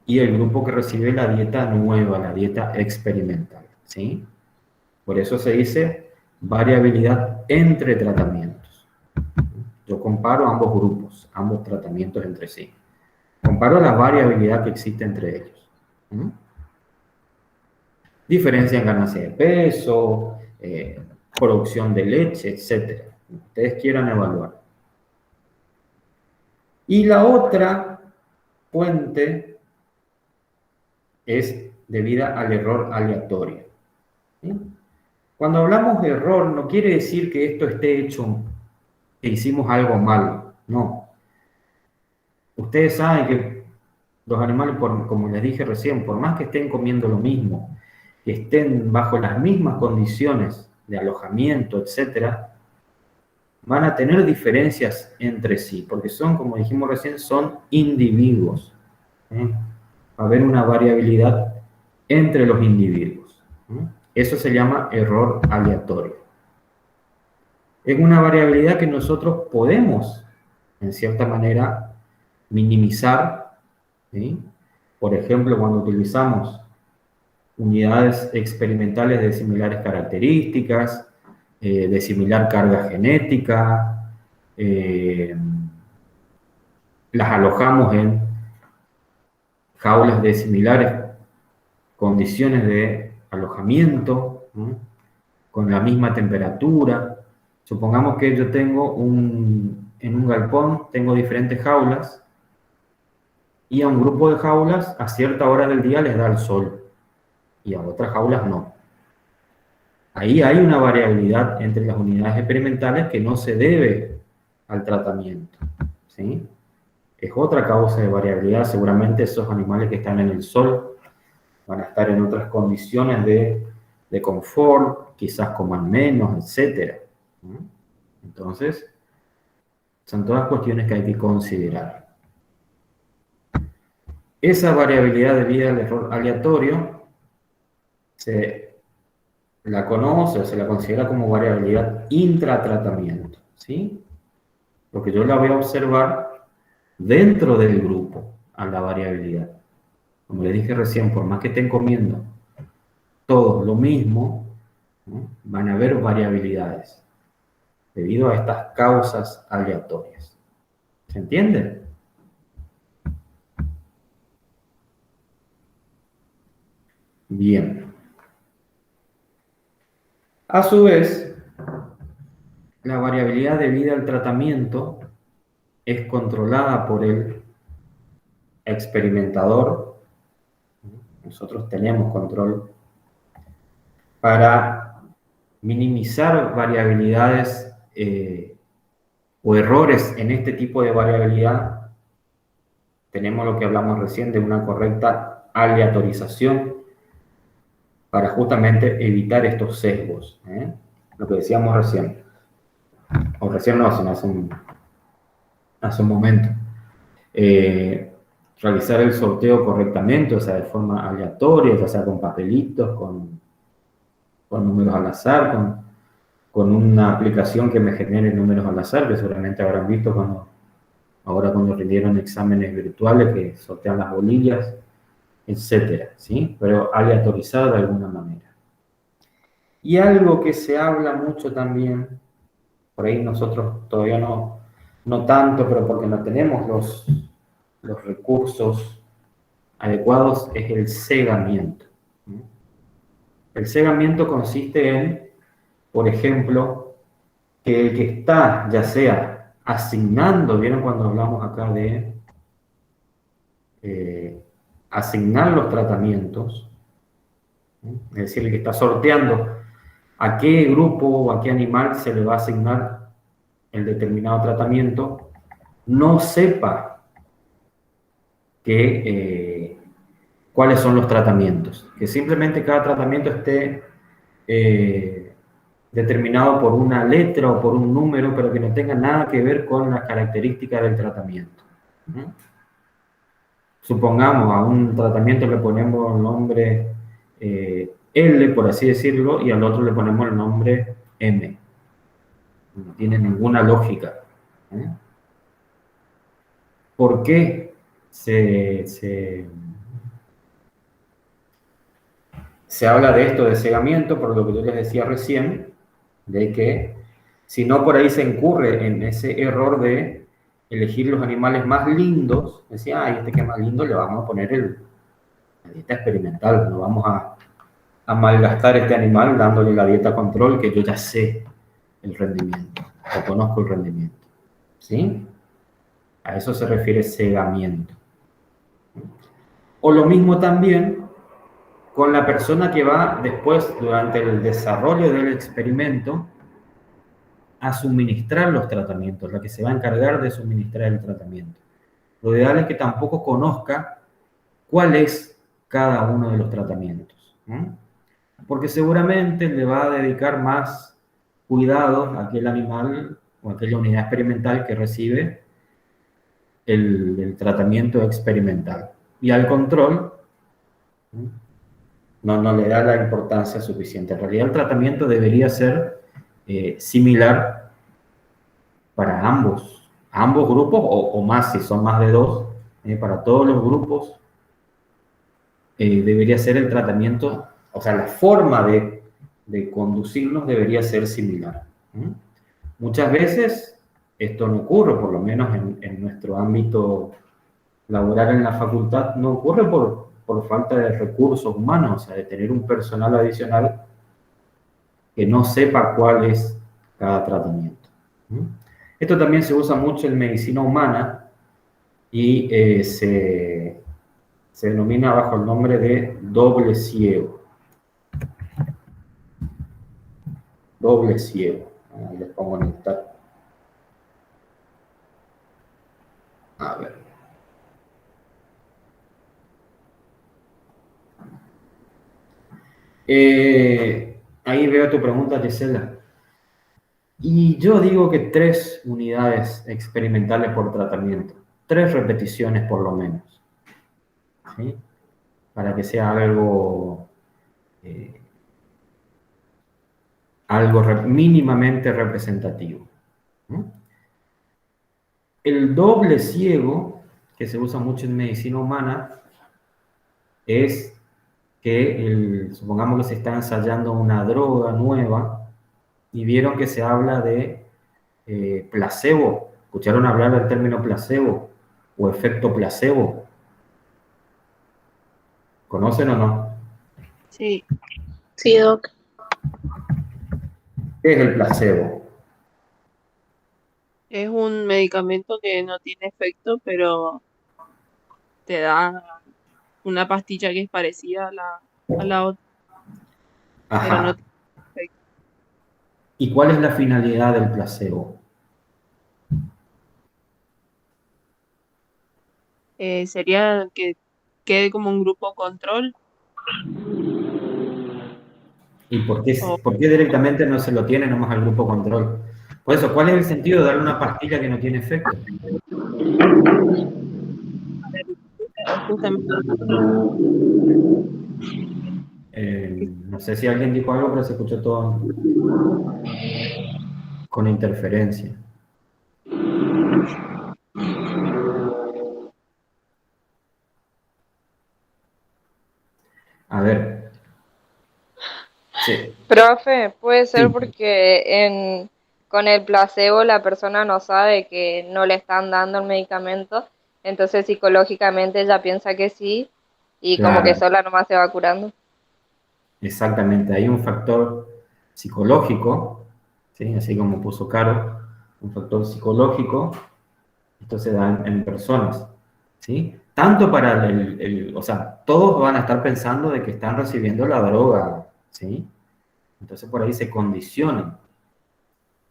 [SPEAKER 1] y el grupo que recibe la dieta nueva, la dieta experimental, ¿sí? Por eso se dice variabilidad entre tratamientos. Yo comparo ambos grupos, ambos tratamientos entre sí. Comparo la variabilidad que existe entre ellos. Diferencia en ganancia de peso, producción de leche, etc. ustedes quieran evaluar. Y la otra fuente es debida al error aleatorio. ¿Sí? Cuando hablamos de error, no quiere decir que esto esté hecho, que hicimos algo mal, no. Ustedes saben que los animales, como les dije recién, por más que estén comiendo lo mismo, que estén bajo las mismas condiciones de alojamiento, etcétera, van a tener diferencias entre sí, porque son, como dijimos recién, son individuos. Va a haber una variabilidad entre los individuos. Eso se llama error aleatorio. Es una variabilidad que nosotros podemos, en cierta manera, minimizar, ¿sí? Por ejemplo, cuando utilizamos unidades experimentales de similares características, de similar carga genética, las alojamos en jaulas de similares condiciones de alojamiento, ¿no? Con la misma temperatura. Supongamos que yo tengo en un galpón tengo diferentes jaulas y a un grupo de jaulas a cierta hora del día les da el sol y a otras jaulas no. Ahí hay una variabilidad entre las unidades experimentales que no se debe al tratamiento, ¿sí? Es otra causa de variabilidad. Seguramente esos animales que están en el sol van a estar en otras condiciones de confort, quizás coman menos, etc. Entonces, son todas cuestiones que hay que considerar. Esa variabilidad debida al error aleatorio se la conoce o se la considera como variabilidad intratratamiento, ¿sí? Porque yo la voy a observar dentro del grupo a la variabilidad. Como les dije recién, por más que estén comiendo todos lo mismo, ¿no? Van a haber variabilidades debido a estas causas aleatorias. ¿Se entiende? Bien. A su vez, la variabilidad debida al tratamiento es controlada por el experimentador. Nosotros tenemos control para minimizar variabilidades o errores en este tipo de variabilidad. Tenemos lo que hablamos recién de una correcta aleatorización para justamente evitar estos sesgos. Lo que decíamos recién. O recién no, sino hace un momento. Realizar el sorteo correctamente, o sea, de forma aleatoria, ya sea con papelitos, con números al azar, con una aplicación que me genere números al azar, que seguramente habrán visto cuando rindieron exámenes virtuales que sortean las bolillas, etcétera, ¿sí? Pero aleatorizada de alguna manera. Y algo que se habla mucho también, por ahí nosotros todavía no tanto, pero porque no tenemos los recursos adecuados, es el cegamiento. El cegamiento consiste en, por ejemplo, que el que está, ya sea asignando, ¿vieron cuando hablamos acá de asignar los tratamientos? Es decir, el que está sorteando a qué grupo o a qué animal se le va a asignar el determinado tratamiento, no sepa cuáles son los tratamientos, que simplemente cada tratamiento esté determinado por una letra o por un número, pero que no tenga nada que ver con las características del tratamiento. Supongamos a un tratamiento le ponemos el nombre L, por así decirlo, y al otro le ponemos el nombre M. No tiene ninguna lógica. ¿Por qué se habla de esto de cegamiento? Por lo que yo les decía recién, de que si no por ahí se incurre en ese error de elegir los animales más lindos, decía, este que es más lindo le vamos a poner la dieta experimental, no vamos a malgastar este animal dándole la dieta control que yo ya sé el rendimiento. o conozco el rendimiento. ¿Sí? A eso se refiere cegamiento. O lo mismo también con la persona que va después, durante el desarrollo del experimento, a suministrar los tratamientos, la que se va a encargar de suministrar el tratamiento. Lo ideal es que tampoco conozca cuál es cada uno de los tratamientos, ¿no? Porque seguramente le va a dedicar más cuidado a aquel animal o a aquella unidad experimental que recibe el tratamiento experimental. Y al control no le da la importancia suficiente. En realidad el tratamiento debería ser similar para ambos grupos o más si son más de dos, para todos los grupos debería ser el tratamiento, o sea, la forma de conducirnos debería ser similar. Muchas veces esto no ocurre, por lo menos en nuestro ámbito laboral en la facultad, no ocurre por falta de recursos humanos, o sea, de tener un personal adicional que no sepa cuál es cada tratamiento. Esto también se usa mucho en medicina humana y se denomina bajo el nombre de doble ciego. Doble ciego. Ahí les pongo en el chat. A ver. Ahí veo tu pregunta, Gisela. Y yo digo que 3 unidades experimentales por tratamiento, 3 repeticiones por lo menos, ¿sí? Para que sea algo mínimamente representativo, ¿no? El doble ciego, que se usa mucho en medicina humana, es que supongamos que se está ensayando una droga nueva y vieron que se habla de placebo. ¿Escucharon hablar del término placebo o efecto placebo? ¿Conocen o no?
[SPEAKER 4] Sí.
[SPEAKER 2] Sí, Doc.
[SPEAKER 1] ¿Qué es el placebo?
[SPEAKER 4] Es un medicamento que no tiene efecto, pero te da una pastilla que es parecida a la otra, pero no
[SPEAKER 1] Ajá.
[SPEAKER 4] tiene efecto.
[SPEAKER 1] ¿Y cuál es la finalidad del placebo?
[SPEAKER 4] Sería que quede como un grupo control.
[SPEAKER 1] ¿Y por qué
[SPEAKER 4] O,
[SPEAKER 1] directamente no se lo tiene nomás al grupo control? Por eso, ¿cuál es el sentido de darle una pastilla que no tiene efecto?
[SPEAKER 4] justamente
[SPEAKER 1] No sé si alguien dijo algo, pero se escuchó todo con interferencia. A ver. Sí.
[SPEAKER 6] Profe, puede ser
[SPEAKER 1] Sí.
[SPEAKER 6] porque con el placebo la persona no sabe que no le están dando el medicamento, entonces psicológicamente ella piensa que sí y como que
[SPEAKER 1] Claro,
[SPEAKER 6] sola nomás se va curando.
[SPEAKER 1] exactamente. Hay un factor psicológico, ¿sí? Así como puso Caro, un factor psicológico. Esto se da en personas, ¿sí? Tanto para o sea, todos van a estar pensando de que están recibiendo la droga, ¿sí? Entonces por ahí se condicionan.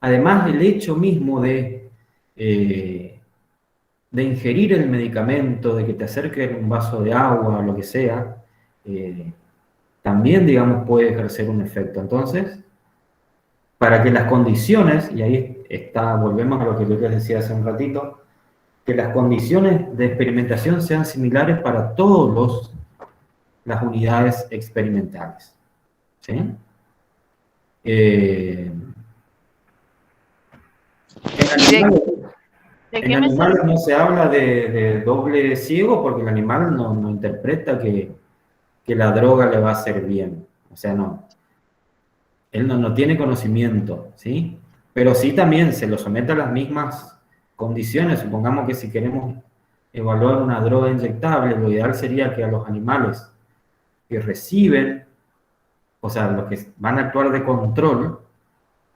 [SPEAKER 1] Además, el hecho mismo de ingerir el medicamento, de que te acerquen un vaso de agua o lo que sea, también, digamos, puede ejercer un efecto. Entonces, para que las condiciones, y ahí está, volvemos a lo que yo les decía hace un ratito, que las condiciones de experimentación sean similares para todas las unidades experimentales. ¿Sí?
[SPEAKER 4] ¿y de
[SPEAKER 1] En
[SPEAKER 4] qué me
[SPEAKER 1] animales
[SPEAKER 4] sirve?
[SPEAKER 1] no se habla de doble ciego porque el animal no interpreta que la droga le va a hacer bien. O sea, no. Él no tiene conocimiento, ¿sí? Pero sí también se lo somete a las mismas condiciones. Supongamos que si queremos evaluar una droga inyectable, lo ideal sería que a los animales que reciben, o sea, los que van a actuar de control,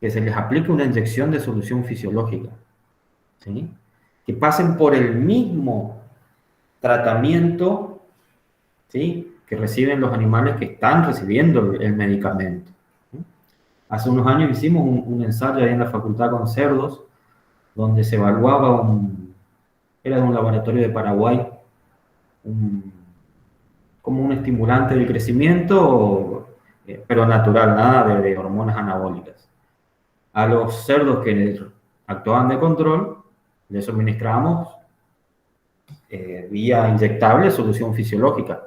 [SPEAKER 1] que se les aplique una inyección de solución fisiológica, ¿sí? Que pasen por el mismo tratamiento, ¿sí?, que reciben los animales que están recibiendo el medicamento. ¿Sí? Hace unos años hicimos un ensayo ahí en la facultad con cerdos, donde se evaluaba era de un laboratorio de Paraguay, como un estimulante del crecimiento, pero natural, nada de hormonas anabólicas. A los cerdos que actuaban de control, les suministrábamos vía inyectable solución fisiológica.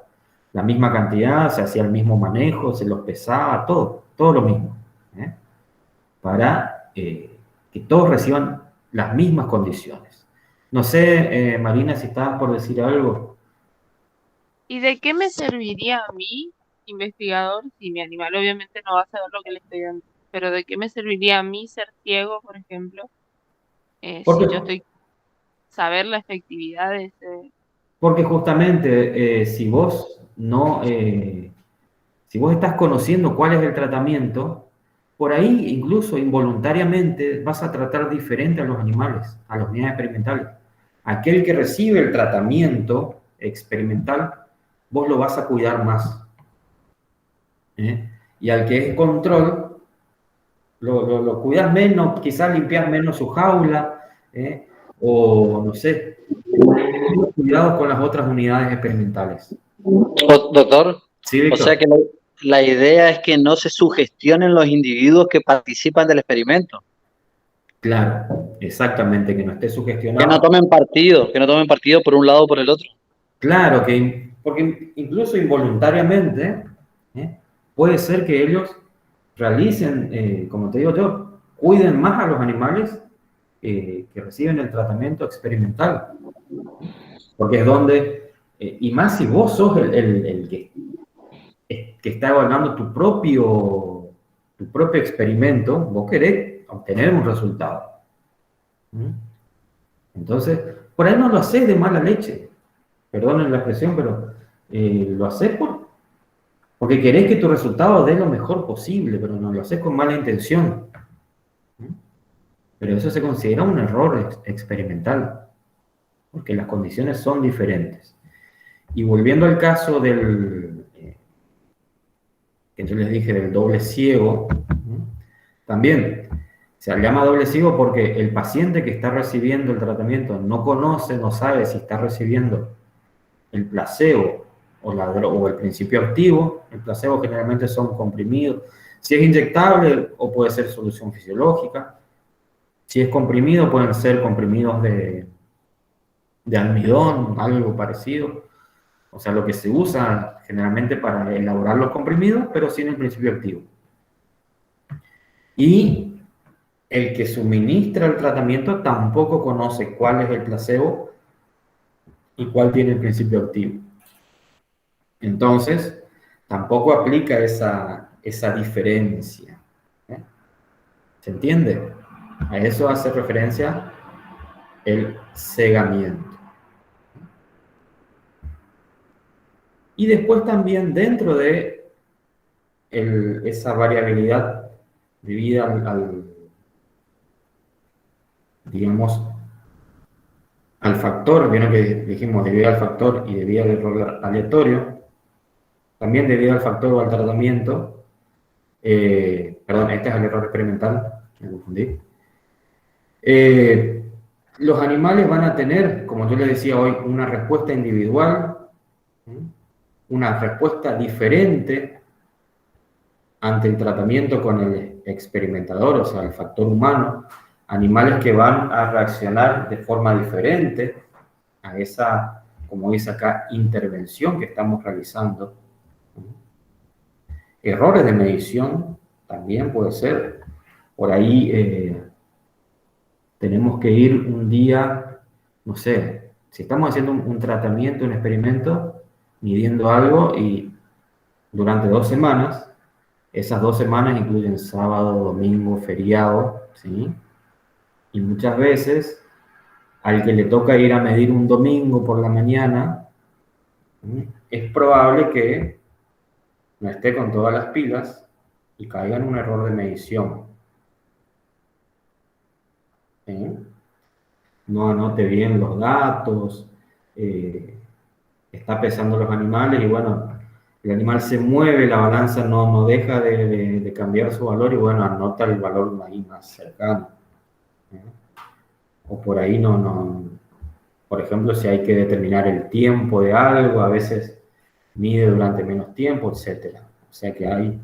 [SPEAKER 1] La misma cantidad, se hacía el mismo manejo, se los pesaba, todo lo mismo. Para que todos reciban las mismas condiciones. No sé, Marina, si estabas por decir algo.
[SPEAKER 4] ¿Y de qué me serviría a mí, investigador, si mi animal obviamente no va a saber lo que le estoy dando? Pero ¿de qué me serviría a mí ser ciego, por ejemplo,
[SPEAKER 1] Porque,
[SPEAKER 4] si yo estoy saber la efectividad de ese...
[SPEAKER 1] porque justamente si vos no, si vos estás conociendo cuál es el tratamiento, por ahí incluso involuntariamente vas a tratar diferente a los animales, a las unidades experimentales. Aquel que recibe el tratamiento experimental, vos lo vas a cuidar más. Y al que es control, lo cuidas menos, quizás limpias menos su jaula, o no sé, cuidados con las otras unidades experimentales.
[SPEAKER 3] Doctor,
[SPEAKER 1] Sí,
[SPEAKER 3] o sea
[SPEAKER 1] Víctor.
[SPEAKER 3] que la idea es que no se sugestionen los individuos que participan del experimento,
[SPEAKER 1] Claro, exactamente, que no esté
[SPEAKER 3] que
[SPEAKER 1] sugestionado.
[SPEAKER 3] que no tomen partido por un lado o por el otro.
[SPEAKER 1] Claro, porque incluso involuntariamente, puede ser que ellos realicen, como te digo yo, cuiden más a los animales que reciben el tratamiento experimental. Porque es donde, y más si vos sos el que está evaluando tu propio experimento, vos querés obtener un resultado. Entonces, por ahí no lo haces de mala leche, perdonen la expresión, pero lo haces porque querés que tu resultado dé lo mejor posible, pero no lo haces con mala intención. Pero eso se considera un error experimental, porque las condiciones son diferentes. Y volviendo al caso que yo les dije del doble ciego, también se llama doble ciego porque el paciente que está recibiendo el tratamiento no conoce, no sabe si está recibiendo el placebo o el principio activo. El placebo generalmente son comprimidos. Si es inyectable o puede ser solución fisiológica. Si es comprimido, pueden ser comprimidos de almidón, algo parecido. O sea, lo que se usa generalmente para elaborar los comprimidos, pero sin el principio activo. Y el que suministra el tratamiento tampoco conoce cuál es el placebo y cuál tiene el principio activo. Entonces, tampoco aplica esa diferencia. ¿Se entiende? A eso hace referencia el cegamiento. Y después también dentro de esa variabilidad debida digamos, al factor, vieron que dijimos debido al factor y debido al error aleatorio, también debido al factor o al tratamiento, perdón, este es el error experimental, me confundí. Los animales van a tener, como yo les decía hoy, una respuesta individual, una respuesta diferente ante el tratamiento con el experimentador, o sea, el factor humano, animales que van a reaccionar de forma diferente a esa, como dice acá, intervención que estamos realizando. Errores de medición también puede ser. Por ahí tenemos que ir un día, no sé, si estamos haciendo un tratamiento, un experimento, midiendo algo y durante 2 semanas, esas 2 semanas incluyen sábado, domingo, feriado, ¿sí? Y muchas veces al que le toca ir a medir un domingo por la mañana, ¿sí?, es probable que no esté con todas las pilas y caiga en un error de medición. ¿sí? No anote bien los datos, está pesando los animales y bueno, el animal se mueve, la balanza no deja de cambiar su valor y bueno, anota el valor ahí más cercano. ¿eh? O por ahí por ejemplo, si hay que determinar el tiempo de algo, a veces mide durante menos tiempo, etcétera. O sea que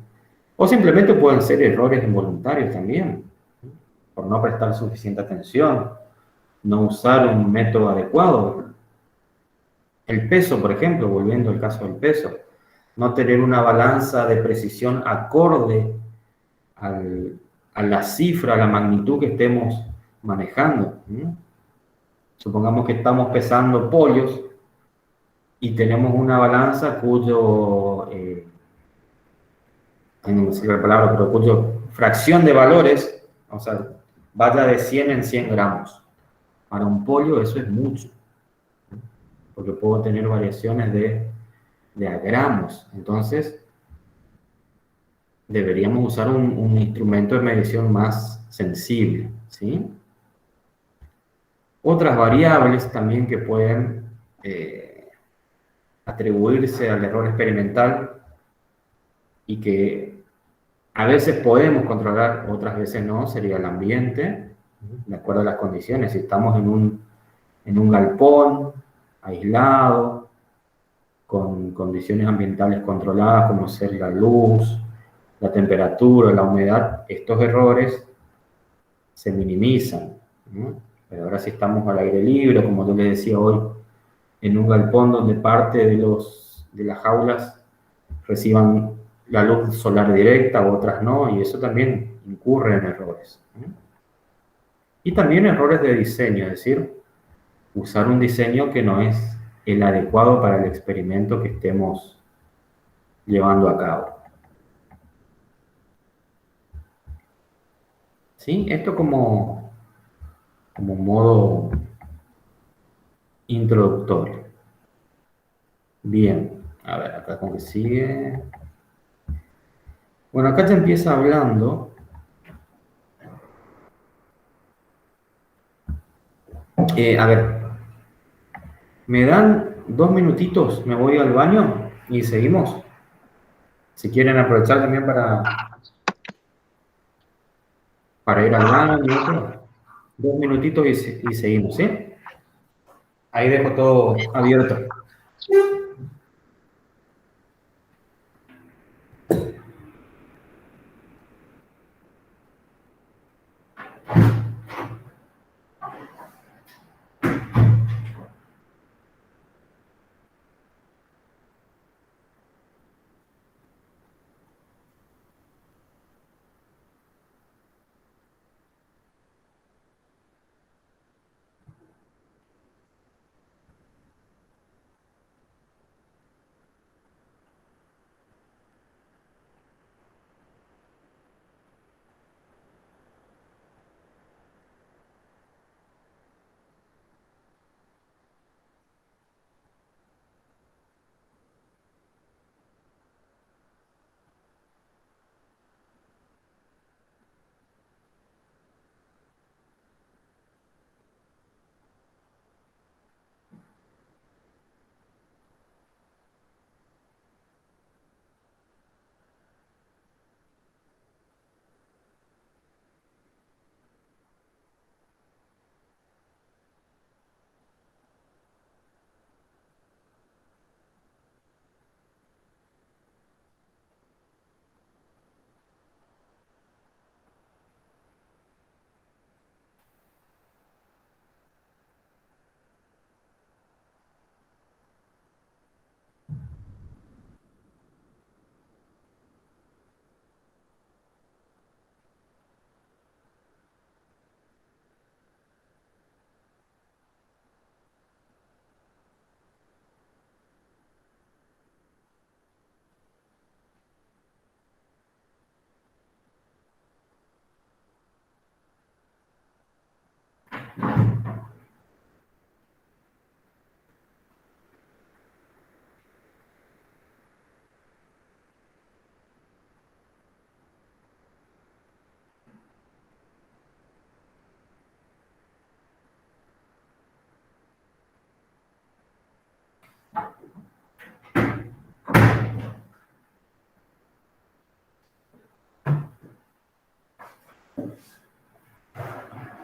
[SPEAKER 1] o simplemente pueden ser errores involuntarios también, por no prestar suficiente atención, no usar un método adecuado. El peso, por ejemplo, volviendo al caso del peso, no tener una balanza de precisión acorde a la cifra, a la magnitud que estemos manejando. Supongamos que estamos pesando pollos y tenemos una balanza cuyo, no me sirve la palabra, pero cuyo fracción de valores, o sea, vaya de 100 en 100 gramos. Para un pollo eso es mucho, porque puedo tener variaciones de a gramos. Entonces, deberíamos usar un instrumento de medición más sensible, ¿sí? Otras variables también que pueden atribuirse al error experimental y que a veces podemos controlar, otras veces no, sería el ambiente, de acuerdo a las condiciones. Si estamos en un galpón aislado, con condiciones ambientales controladas, como ser la luz, la temperatura, la humedad, estos errores se minimizan, ¿no? Pero ahora si estamos al aire libre, como yo les decía hoy, en un galpón donde parte de las jaulas reciban la luz solar directa, otras no, y eso también incurre en errores, ¿no? Y también errores de diseño, es decir, usar un diseño que no es el adecuado para el experimento que estemos llevando a cabo. ¿Sí? Esto como modo introductorio. Bien, a ver, acá con que sigue. Bueno, acá ya empieza hablando. A ver, ¿me dan 2 minutitos? Me voy al baño y seguimos. Si quieren aprovechar también para ir al baño. 2 minutitos y seguimos, ¿sí? Ahí dejo todo abierto.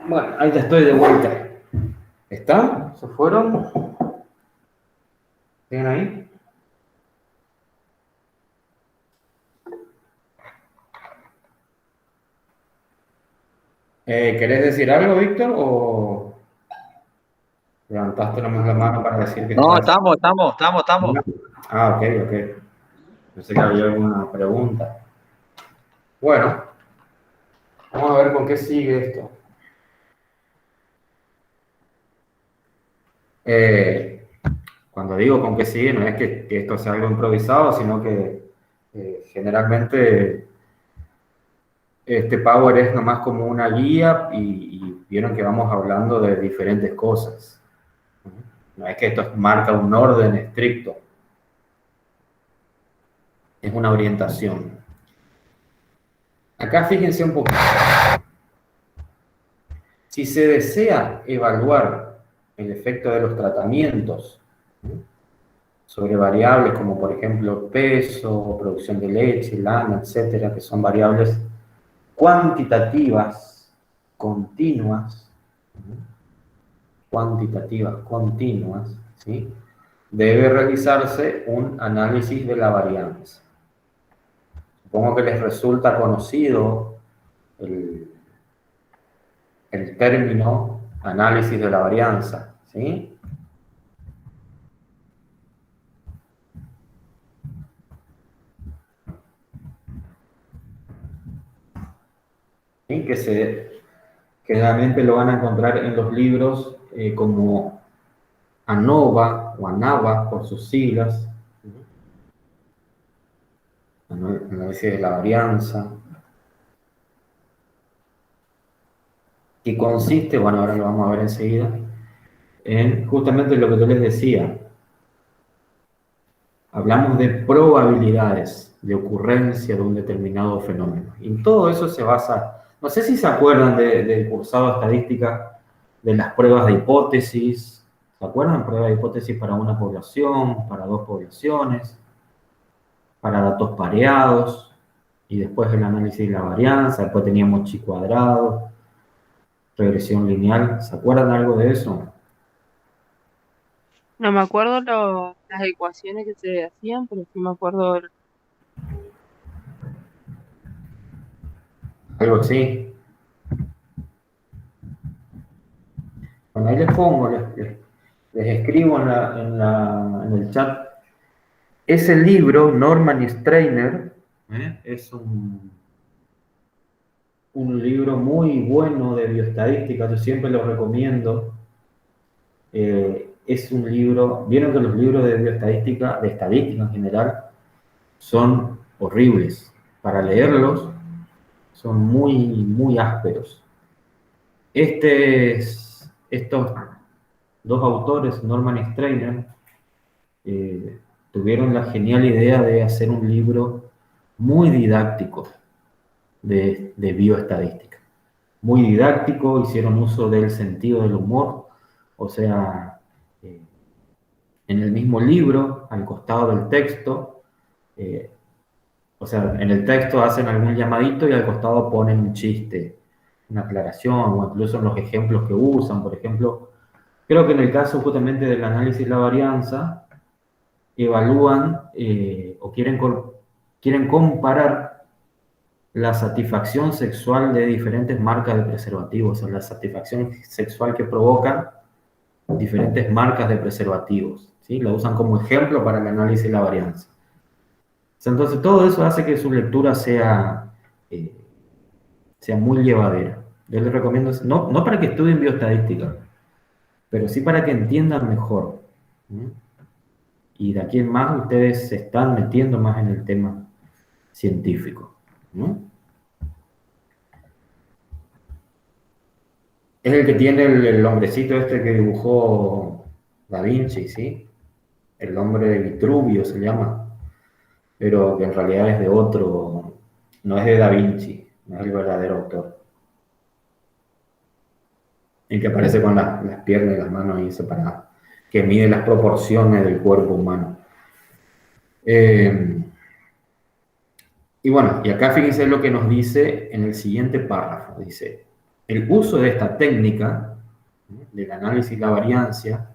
[SPEAKER 1] Bueno, ahí ya estoy de vuelta. ¿Están? ¿Se fueron? ¿Siguen ahí? ¿Querés decir algo, Víctor? ¿O levantaste nomás la mano para decir que
[SPEAKER 3] No,
[SPEAKER 1] estás?
[SPEAKER 3] estamos.
[SPEAKER 1] Ah, ok. Pensé que había alguna pregunta. Bueno, vamos a ver con qué sigue esto. Cuando digo con qué sigue, no es que esto sea algo improvisado, sino que generalmente este Power es nomás como una guía y vieron que vamos hablando de diferentes cosas. No es que esto marca un orden estricto, es una orientación. Acá fíjense un poquito. Si se desea evaluar el efecto de los tratamientos sobre variables como por ejemplo peso, producción de leche, lana, etcétera, que son variables cuantitativas continuas, ¿sí? Debe realizarse un análisis de la varianza. Supongo que les resulta conocido el término análisis de la varianza, ¿sí? ¿Sí? Que generalmente lo van a encontrar en los libros como ANOVA o ANAVA por sus siglas, análisis de la varianza, que consiste, bueno, ahora lo vamos a ver enseguida, en justamente lo que yo les decía. Hablamos de probabilidades de ocurrencia de un determinado fenómeno. Y en todo eso se basa, no sé si se acuerdan del cursado de estadística, de las pruebas de hipótesis. ¿Se acuerdan? Pruebas de hipótesis para una población, para dos poblaciones, para datos pareados, y después el análisis de la varianza, después teníamos chi cuadrado, regresión lineal. ¿Se acuerdan algo de eso?
[SPEAKER 4] No me acuerdo las ecuaciones que se hacían, pero sí me acuerdo.
[SPEAKER 1] Algo así. Bueno, ahí les pongo, les escribo en el chat. Ese libro, Norman y Strainer, es un libro muy bueno de bioestadística, yo siempre lo recomiendo. Es un libro, vieron que los libros de bioestadística, de estadística en general, son horribles. Para leerlos, son muy ásperos. Estos dos autores, Norman y Strainer, tuvieron la genial idea de hacer un libro muy didáctico de bioestadística. Muy didáctico, hicieron uso del sentido del humor, o sea, en el mismo libro, al costado del texto, o sea, en el texto hacen algún llamadito y al costado ponen un chiste, una aclaración, o incluso en los ejemplos que usan, por ejemplo, creo que en el caso justamente del análisis de la varianza, evalúan o quieren comparar la satisfacción sexual de diferentes marcas de preservativos, o sea, la satisfacción sexual que provocan diferentes marcas de preservativos, ¿sí? La usan como ejemplo para el análisis de la varianza. Entonces, todo eso hace que su lectura sea muy llevadera. Yo les recomiendo, no para que estudien bioestadística, pero sí para que entiendan mejor. Y de aquí en más ustedes se están metiendo más en el tema científico. Es el que tiene el hombrecito este que dibujó Da Vinci, ¿sí? El hombre de Vitruvio se llama, pero que en realidad es de otro, no es de Da Vinci, no es el verdadero autor. El que aparece con las piernas y las manos ahí separadas, que mide las proporciones del cuerpo humano. Y bueno, y acá fíjense lo que nos dice en el siguiente párrafo. Dice, el uso de esta técnica, del análisis de la varianza,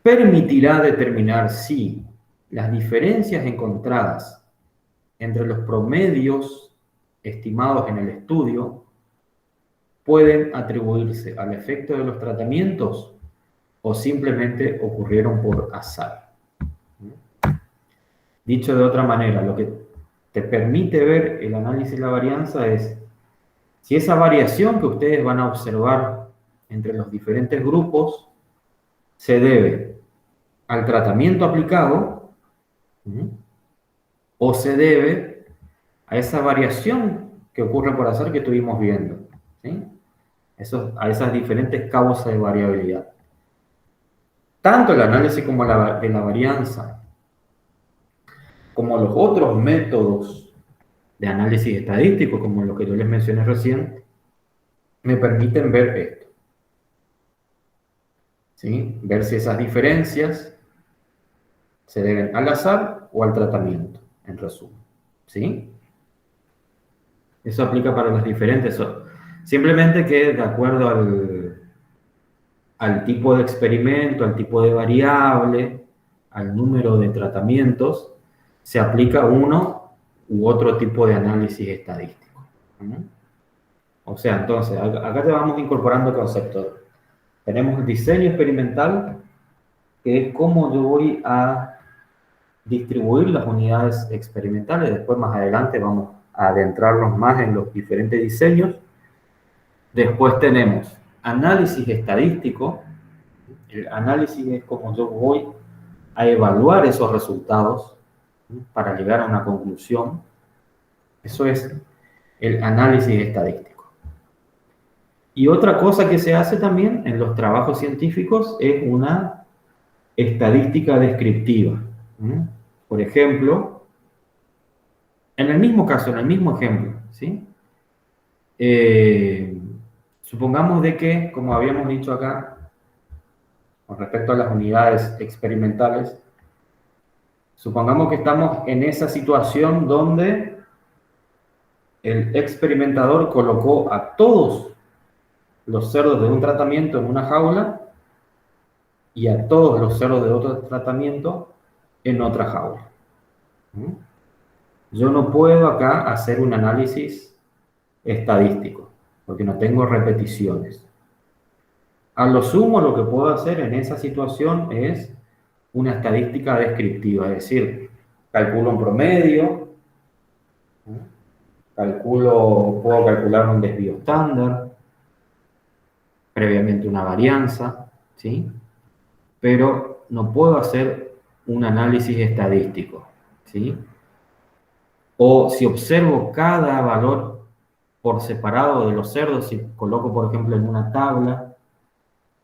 [SPEAKER 1] permitirá determinar si las diferencias encontradas entre los promedios estimados en el estudio pueden atribuirse al efecto de los tratamientos o simplemente ocurrieron por azar. Dicho de otra manera, lo que te permite ver el análisis de la varianza es si esa variación que ustedes van a observar entre los diferentes grupos se debe al tratamiento aplicado o se debe a esa variación que ocurre por azar que estuvimos viendo, ¿sí? A esas diferentes causas de variabilidad. Tanto el análisis como de la varianza, como los otros métodos de análisis estadístico, como lo que yo les mencioné recién, me permiten ver esto, ¿sí? Ver si esas diferencias se deben al azar o al tratamiento, en resumen, ¿sí? Eso aplica para las diferentes. Simplemente que de acuerdo al tipo de experimento, al tipo de variable, al número de tratamientos, se aplica uno u otro tipo de análisis estadístico. O sea, entonces, acá te vamos incorporando conceptos. Tenemos el diseño experimental, que es cómo yo voy a distribuir las unidades experimentales. Después, más adelante, vamos a adentrarnos más en los diferentes diseños. Después tenemos análisis estadístico. El análisis es como yo voy a evaluar esos resultados para llegar a una conclusión. Eso es el análisis estadístico. Y otra cosa que se hace también en los trabajos científicos es una estadística descriptiva. Por ejemplo, en el mismo caso, en el mismo ejemplo, ¿sí? Supongamos de que, como habíamos dicho acá, con respecto a las unidades experimentales, supongamos que estamos en esa situación donde el experimentador colocó a todos los cerdos de un tratamiento en una jaula y a todos los cerdos de otro tratamiento en otra jaula. Yo no puedo acá hacer un análisis estadístico, porque no tengo repeticiones. A lo sumo, lo que puedo hacer en esa situación es una estadística descriptiva, es decir, calculo un promedio, puedo calcular un desvío estándar, previamente una varianza, ¿sí? Pero no puedo hacer un análisis estadístico, ¿sí? O si observo cada valor por separado de los cerdos, si coloco, por ejemplo, en una tabla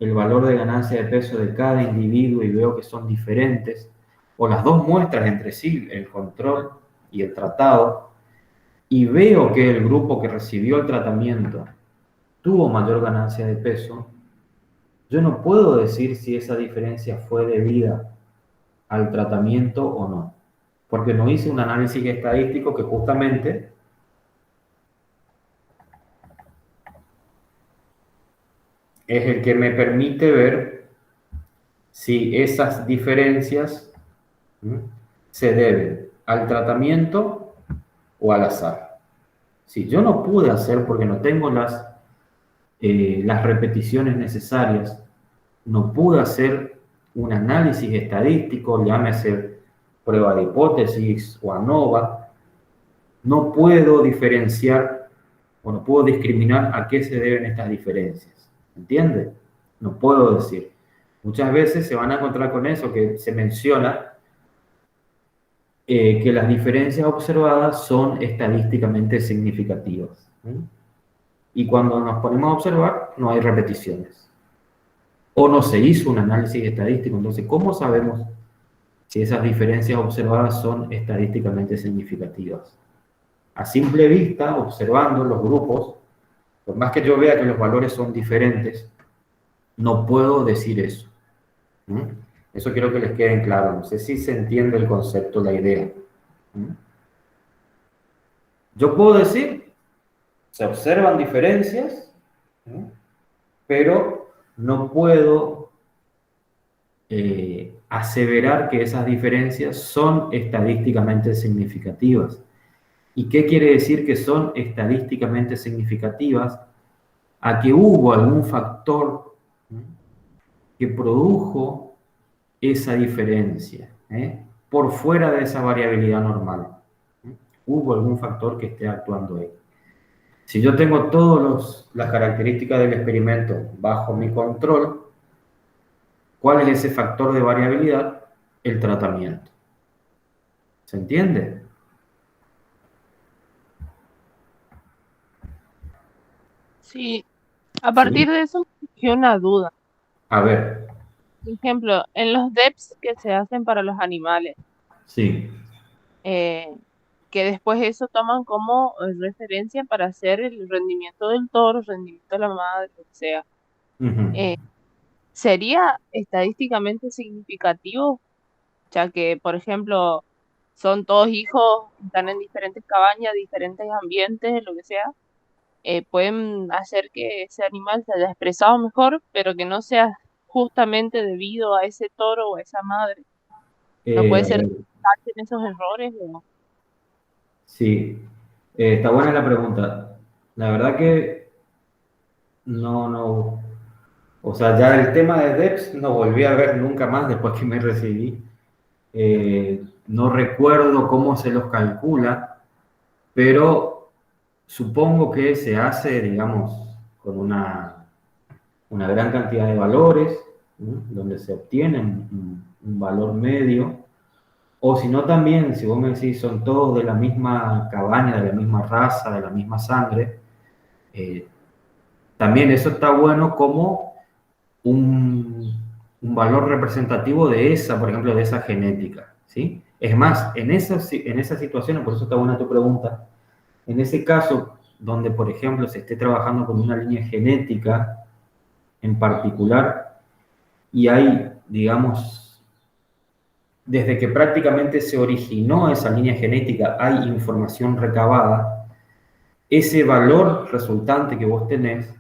[SPEAKER 1] el valor de ganancia de peso de cada individuo y veo que son diferentes, o las dos muestras entre sí, el control y el tratado, y veo que el grupo que recibió el tratamiento tuvo mayor ganancia de peso, yo no puedo decir si esa diferencia fue debida al tratamiento o no, porque no hice un análisis estadístico que justamente es el que me permite ver si esas diferencias se deben al tratamiento o al azar. Si yo no pude hacer porque no tengo las repeticiones necesarias, no pude hacer un análisis estadístico, llámese prueba de hipótesis o ANOVA, no puedo diferenciar o no puedo discriminar a qué se deben estas diferencias. ¿Entiende? No puedo decir. Muchas veces se van a encontrar con eso que se menciona que las diferencias observadas son estadísticamente significativas. Y cuando nos ponemos a observar, no hay repeticiones. O no se hizo un análisis estadístico. Entonces, ¿cómo sabemos si esas diferencias observadas son estadísticamente significativas? A simple vista, observando los grupos, por más que yo vea que los valores son diferentes, no puedo decir eso. Eso quiero que les quede claro. No sé si se entiende el concepto, la idea. Yo puedo decir, se observan diferencias, ¿no? Pero no puedo aseverar que esas diferencias son estadísticamente significativas. ¿Y qué quiere decir que son estadísticamente significativas? A que hubo algún factor, ¿no?, que produjo esa diferencia, por fuera de esa variabilidad normal. Hubo algún factor que esté actuando ahí. Si yo tengo todas las características del experimento bajo mi control, ¿cuál es ese factor de variabilidad? El tratamiento. ¿Se entiende?
[SPEAKER 4] Sí, a partir
[SPEAKER 1] Sí.
[SPEAKER 4] de eso me surgió una duda.
[SPEAKER 1] A ver,
[SPEAKER 4] Por ejemplo, en los DEPs que se hacen para los animales,
[SPEAKER 1] sí.
[SPEAKER 4] eh, que después eso toman como referencia para hacer el rendimiento del toro, el rendimiento de la madre, lo que sea.
[SPEAKER 1] Ujú.
[SPEAKER 4] Eh, ¿Sería estadísticamente significativo? Ya que, por ejemplo, son todos hijos, están en diferentes cabañas, diferentes ambientes, lo que sea, pueden hacer que ese animal se haya expresado mejor, pero que no sea justamente debido a ese toro o a esa madre. ¿No puede
[SPEAKER 1] A
[SPEAKER 4] ser
[SPEAKER 1] ver,
[SPEAKER 4] que saquen esos errores?
[SPEAKER 1] sí. Está buena la pregunta. La verdad que no. O sea, ya el tema de DEPS no volví a ver nunca más después que me recibí. No recuerdo cómo se los calcula, pero supongo que se hace, digamos, con una gran cantidad de valores, ¿no?, donde se obtiene un valor medio. O si no, también, si vos me decís, son todos de la misma cabaña, de la misma raza, de la misma sangre, eh, también eso está bueno como un, un valor representativo de esa, por ejemplo, de esa genética, ¿sí? Es más, en esas situaciones, por eso está buena tu pregunta, en ese caso donde, por ejemplo, se esté trabajando con una línea genética en particular y hay, digamos, desde que prácticamente se originó esa línea genética, hay información recabada, ese valor resultante que vos tenés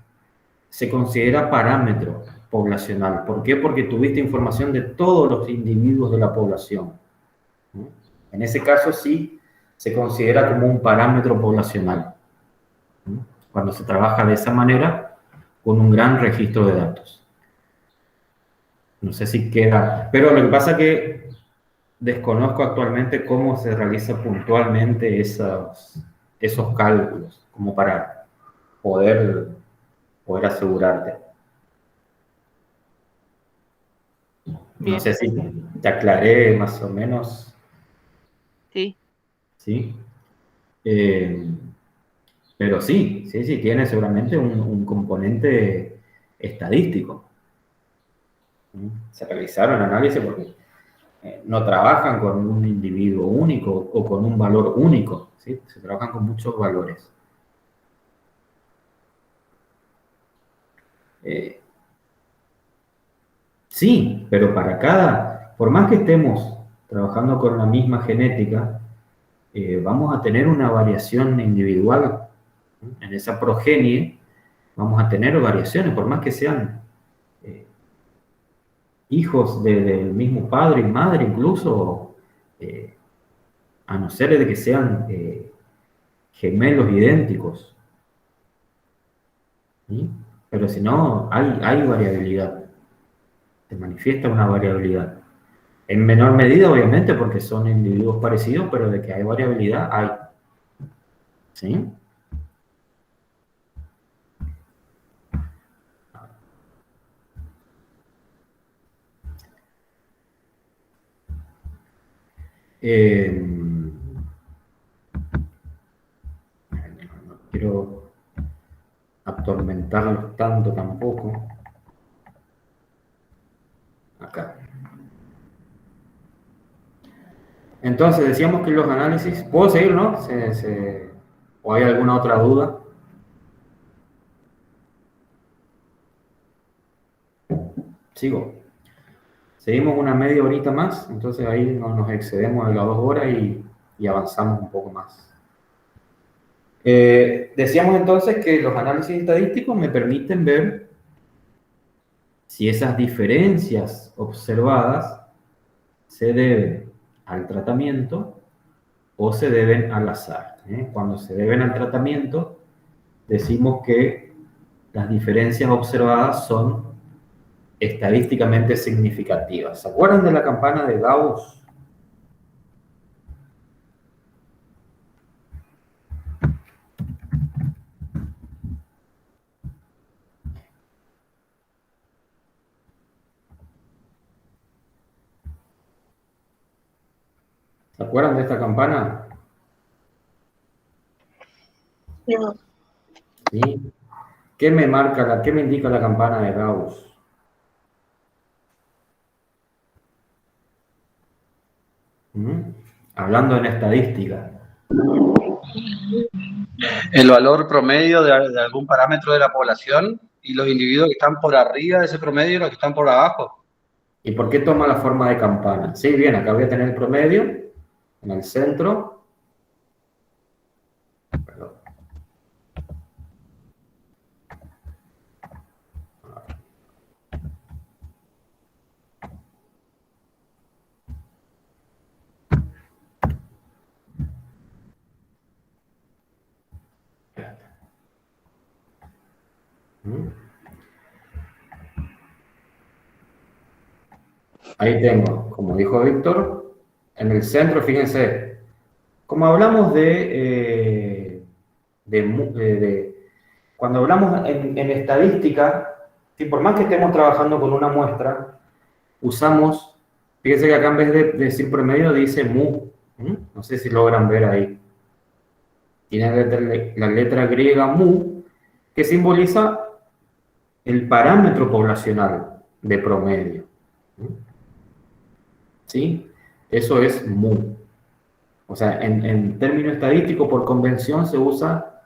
[SPEAKER 1] se considera parámetro poblacional. ¿Por qué? Porque tuviste información de todos los individuos de la población, ¿no? En ese caso sí se considera como un parámetro poblacional, ¿no?, cuando se trabaja de esa manera con un gran registro de datos. No sé si queda, pero lo que pasa es que desconozco actualmente cómo se realiza puntualmente esos cálculos, como para poder asegurarte. No
[SPEAKER 4] Bien,
[SPEAKER 1] sé si te aclaré más o menos,
[SPEAKER 4] sí,
[SPEAKER 1] ¿sí? Eh, pero sí, tiene seguramente un componente estadístico. Se realizaron análisis porque no trabajan con un individuo único o con un valor único, ¿sí? Se trabajan con muchos valores. Eh, sí, pero por más que estemos trabajando con la misma genética, vamos a tener una variación individual, ¿no? En esa progenie vamos a tener variaciones, por más que sean eh, hijos del mismo padre y madre, incluso, a no ser de que sean gemelos idénticos, ¿sí? Pero si no, hay variabilidad, se manifiesta una variabilidad. En menor medida, obviamente, porque son individuos parecidos, pero de que hay variabilidad, hay. ¿Sí? No quiero atormentarlos tanto tampoco. Acá. Entonces, decíamos que los análisis... ¿Puedo seguir, no? ¿O hay alguna otra duda? Sigo. Seguimos una media horita más, entonces ahí no nos excedemos de las 2 horas y avanzamos un poco más. Decíamos entonces que los análisis estadísticos me permiten ver si esas diferencias observadas se deben al tratamiento o se deben al azar. Cuando se deben al tratamiento, decimos que las diferencias observadas son estadísticamente significativas. ¿Se acuerdan de la campana de Gauss? ¿Se acuerdan de esta campana?
[SPEAKER 2] No.
[SPEAKER 1] ¿Sí? ¿Qué me indica la campana de Gauss? Hablando en estadística.
[SPEAKER 3] El valor promedio de algún parámetro de la población y los individuos que están por arriba de ese promedio y los que están por abajo.
[SPEAKER 1] ¿Y por qué toma la forma de campana? Sí, bien, acá voy a tener el promedio en el centro. Perdón. Ahí tengo, como dijo Víctor, en el centro, fíjense, como hablamos cuando hablamos en estadística, si por más que estemos trabajando con una muestra, usamos, fíjense que acá en vez de decir promedio dice mu, no sé si logran ver ahí, tiene la letra griega mu, que simboliza el parámetro poblacional de promedio. ¿Sí? Eso es mu. O sea, en términos estadísticos, por convención, se usa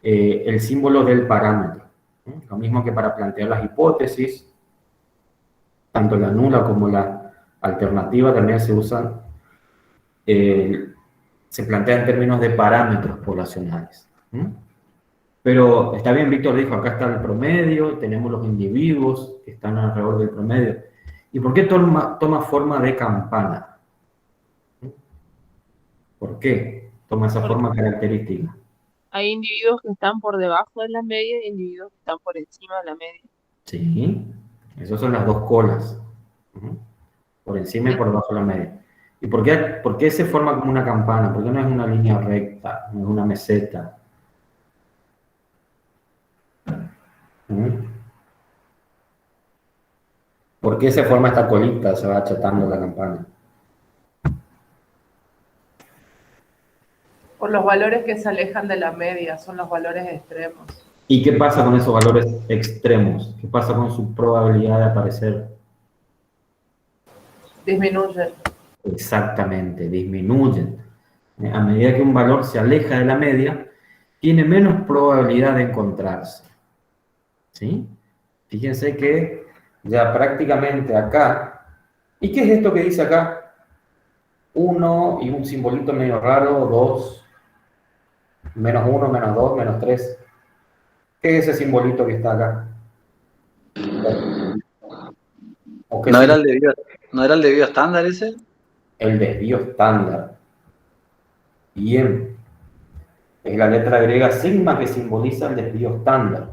[SPEAKER 1] el símbolo del parámetro. Lo mismo que para plantear las hipótesis, tanto la nula como la alternativa también se usan, se plantea en términos de parámetros poblacionales. Pero está bien, Víctor dijo, acá está el promedio, tenemos los individuos que están alrededor del promedio. ¿Y por qué toma forma de campana? ¿Por qué toma esa forma característica?
[SPEAKER 4] Hay individuos que están por debajo de la media y individuos que están por encima de la media.
[SPEAKER 1] Sí, esas son las dos colas. Por encima y por debajo de la media. ¿Y por qué se forma como una campana? ¿Por qué no es una línea recta, no es una meseta? ¿Por qué se forma esta colita? Se va achatando la campana.
[SPEAKER 7] Por los valores que se alejan de la media, son los valores extremos.
[SPEAKER 1] ¿Y qué pasa con esos valores extremos? ¿Qué pasa con su probabilidad de aparecer?
[SPEAKER 7] Disminuyen.
[SPEAKER 1] Exactamente, disminuyen. A medida que un valor se aleja de la media, tiene menos probabilidad de encontrarse. ¿Sí? Fíjense que ya prácticamente acá, ¿y qué es esto que dice acá? 1 y un simbolito medio raro, 2, menos 1, menos 2, menos 3. ¿Qué es ese simbolito que está acá?
[SPEAKER 3] ¿No era el debido estándar ese?
[SPEAKER 1] El desvío estándar. Bien. Es la letra griega sigma que simboliza el desvío estándar.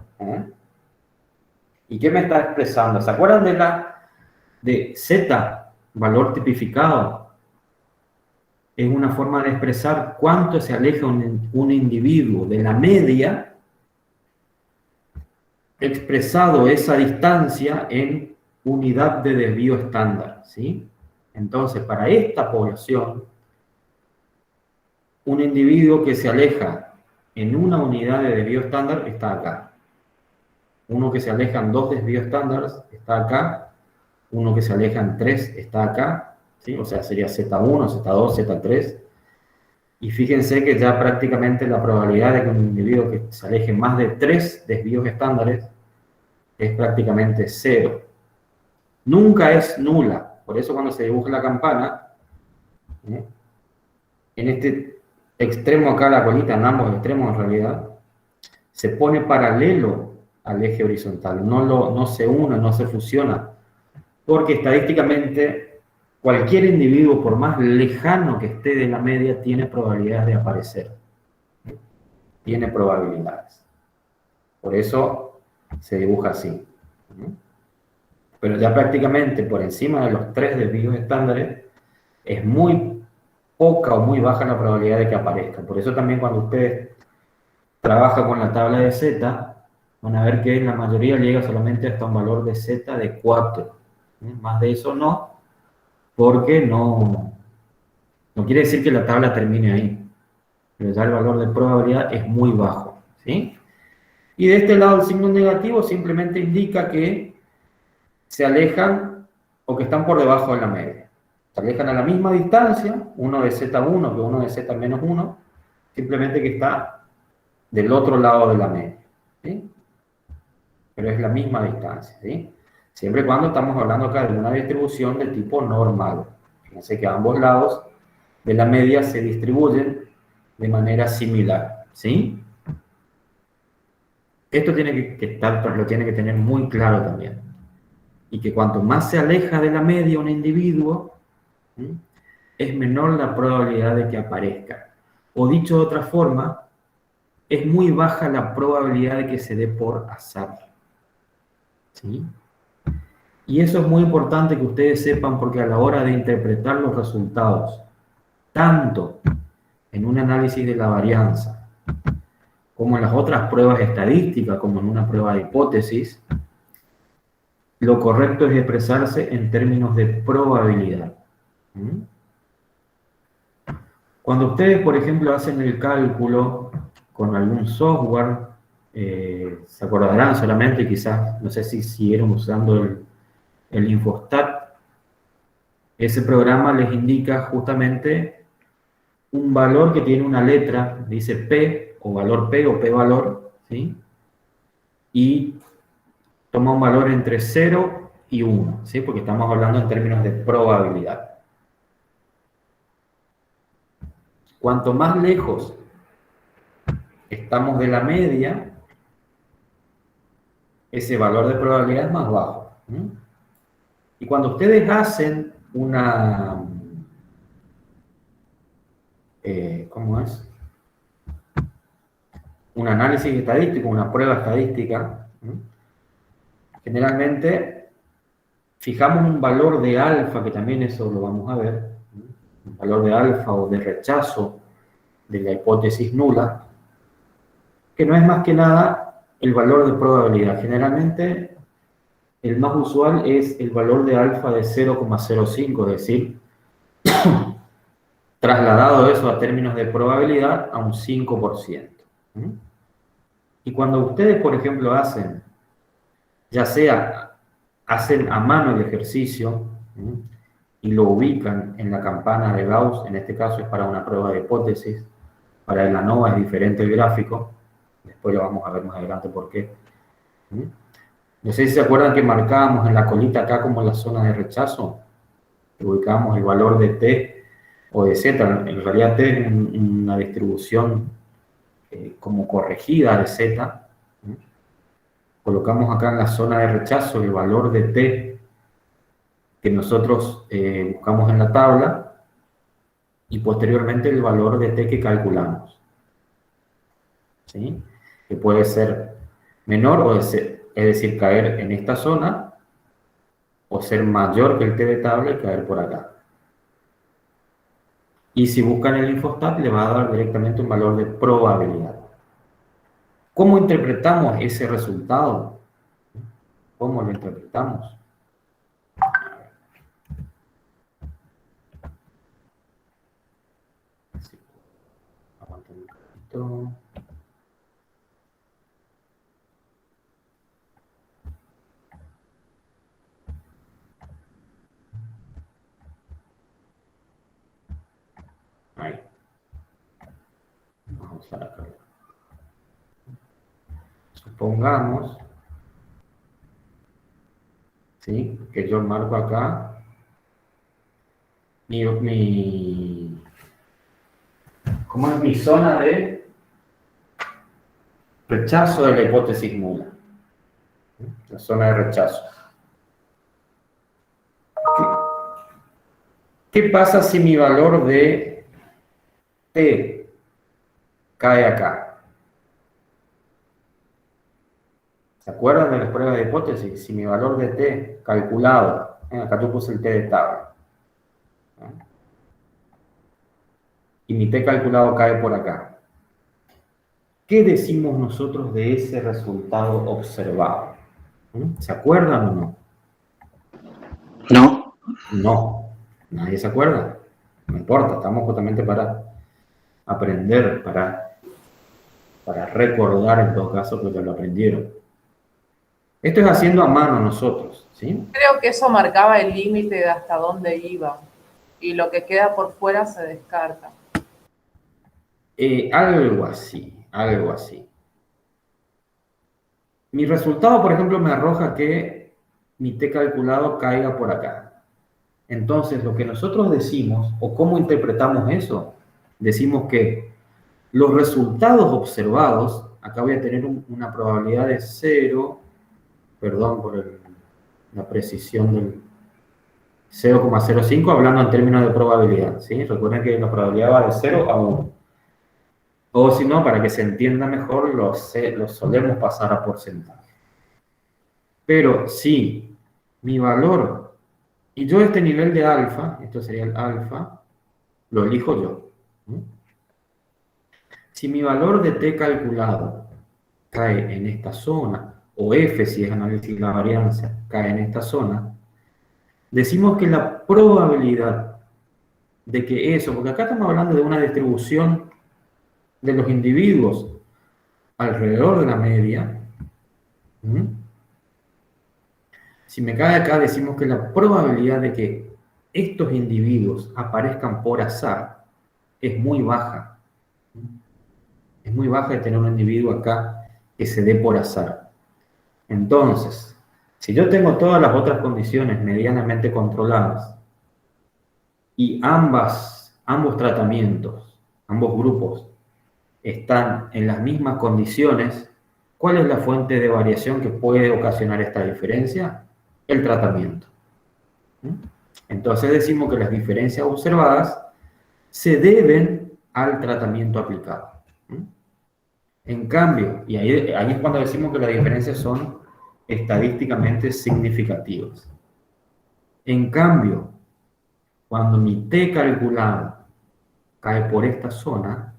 [SPEAKER 1] ¿Y qué me está expresando? ¿Se acuerdan de Z, valor tipificado? Es una forma de expresar cuánto se aleja un individuo de la media, expresado esa distancia en unidad de desvío estándar, ¿sí? Entonces, para esta población, un individuo que se aleja en una unidad de desvío estándar está acá. Uno que se aleja en 2 desvíos estándares está acá. Uno que se aleja en 3 está acá, ¿sí? O sea, sería Z1, Z2, Z3. Y fíjense que ya prácticamente la probabilidad de que un individuo que se aleje más de 3 desvíos estándares es prácticamente 0. Nunca es nula. Por eso cuando se dibuja la campana, en este extremo acá, la colita en ambos extremos en realidad, se pone paralelo al eje horizontal, no se une, no se fusiona, porque estadísticamente cualquier individuo, por más lejano que esté de la media, tiene probabilidades de aparecer, tiene probabilidades. Por eso se dibuja así. Pero ya prácticamente por encima de los 3 desvíos estándares, es muy poca o muy baja la probabilidad de que aparezca. Por eso también cuando ustedes trabajan con la tabla de Z, van a ver que la mayoría llega solamente hasta un valor de Z de 4. Más de eso no, porque no quiere decir que la tabla termine ahí. Pero ya el valor de probabilidad es muy bajo, ¿sí? Y de este lado el signo negativo simplemente indica que se alejan o que están por debajo de la media. Se alejan a la misma distancia, uno de Z1 que uno de Z-1, simplemente que está del otro lado de la media, ¿sí? Pero es la misma distancia, ¿sí? Siempre y cuando estamos hablando acá de una distribución de tipo normal. Fíjense que ambos lados de la media se distribuyen de manera similar, ¿sí? Esto tiene que estar, lo tiene que tener muy claro también. Y que cuanto más se aleja de la media un individuo, ¿sí?, es menor la probabilidad de que aparezca. O dicho de otra forma, es muy baja la probabilidad de que se dé por azar, ¿sí? Y eso es muy importante que ustedes sepan porque a la hora de interpretar los resultados, tanto en un análisis de la varianza, como en las otras pruebas estadísticas, como en una prueba de hipótesis, lo correcto es expresarse en términos de probabilidad. Cuando ustedes, por ejemplo, hacen el cálculo con algún software, se acordarán solamente, quizás, no sé si siguieron usando el Infostat, ese programa les indica justamente un valor que tiene una letra, dice P, o valor P, o P valor, ¿sí? Y toma un valor entre 0 y 1, ¿sí? Porque estamos hablando en términos de probabilidad. Cuanto más lejos estamos de la media, ese valor de probabilidad es más bajo. Y cuando ustedes hacen una... ¿cómo es? Un análisis estadístico, una prueba estadística, generalmente fijamos un valor de alfa, que también eso lo vamos a ver, un valor de alfa o de rechazo de la hipótesis nula, que no es más que nada el valor de probabilidad. Generalmente el más usual es el valor de alfa de 0,05, es decir, trasladado eso a términos de probabilidad a un 5%. Y cuando ustedes, por ejemplo, ya sea hacen a mano el ejercicio y lo ubican en la campana de Gauss, en este caso es para una prueba de hipótesis, para el ANOVA es diferente el gráfico, después lo vamos a ver más adelante por qué. No sé si se acuerdan que marcábamos en la colita acá como la zona de rechazo, que ubicábamos el valor de T o de Z, en realidad T es una distribución como corregida de Z. Colocamos acá en la zona de rechazo el valor de T que nosotros buscamos en la tabla y posteriormente el valor de T que calculamos, ¿sí? Que puede ser menor, o es decir, caer en esta zona, o ser mayor que el T de tabla y caer por acá. Y si buscan el Infostat, le va a dar directamente un valor de probabilidad. ¿Cómo interpretamos ese resultado? ¿Cómo lo interpretamos? Aguanta un poquito. Ahí. Vamos a acá. Supongamos, ¿sí?, que yo marco ¿Cómo es mi zona de rechazo de la hipótesis nula? La zona de rechazo. ¿Qué pasa si mi valor de T cae acá? ¿Se acuerdan de las pruebas de hipótesis? Si mi valor de T calculado, acá yo puse el T de tabla, y mi T calculado cae por acá, ¿qué decimos nosotros de ese resultado observado? ¿Se acuerdan o no?
[SPEAKER 3] No.
[SPEAKER 1] No, nadie se acuerda. No importa, estamos justamente para aprender, para recordar en todo caso que ya lo aprendieron. Esto es haciendo a mano nosotros, ¿sí?
[SPEAKER 7] Creo que eso marcaba el límite de hasta dónde iba y lo que queda por fuera se descarta.
[SPEAKER 1] Algo así, algo así. Mi resultado, por ejemplo, me arroja que mi T calculado caiga por acá. Entonces, lo que nosotros decimos, o cómo interpretamos eso, decimos que los resultados observados, acá voy a tener una probabilidad de 0, perdón por la precisión del 0,05, hablando en términos de probabilidad, ¿sí? Recuerden que la probabilidad va de 0 a 1. O si no, para que se entienda mejor, lo solemos pasar a porcentaje. Pero si mi valor, y yo este nivel de alfa, esto sería el alfa, lo elijo yo. Si mi valor de T calculado cae en esta zona, o F si es análisis de la varianza, cae en esta zona, decimos que la probabilidad de que eso, porque acá estamos hablando de una distribución de los individuos alrededor de la media, si me cae acá, decimos que la probabilidad de que estos individuos aparezcan por azar es muy baja. Es muy baja de tener un individuo acá que se dé por azar. Entonces, si yo tengo todas las otras condiciones medianamente controladas y ambos tratamientos, ambos grupos, están en las mismas condiciones, ¿cuál es la fuente de variación que puede ocasionar esta diferencia? El tratamiento. Entonces decimos que las diferencias observadas se deben al tratamiento aplicado. En cambio, y ahí es cuando decimos que las diferencias son estadísticamente significativas. En cambio, cuando mi T calculado cae por esta zona,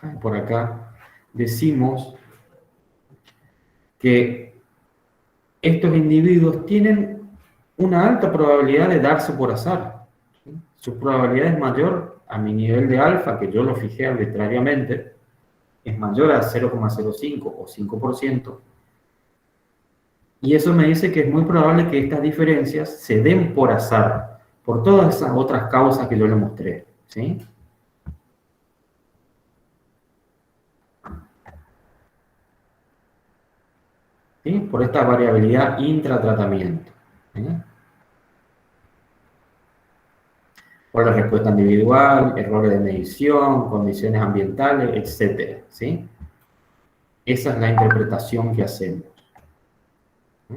[SPEAKER 1] cae por acá, decimos que estos individuos tienen una alta probabilidad de darse por azar. Su probabilidad es mayor a mi nivel de alfa, que yo lo fijé arbitrariamente, es mayor a 0,05 o 5%. Y eso me dice que es muy probable que estas diferencias se den por azar, por todas esas otras causas que yo le mostré, ¿sí? ¿Sí? Por esta variabilidad intratratamiento. ¿Sí? Por la respuesta individual, errores de medición, condiciones ambientales, etc. ¿Sí? Esa es la interpretación que hacemos. ¿Sí?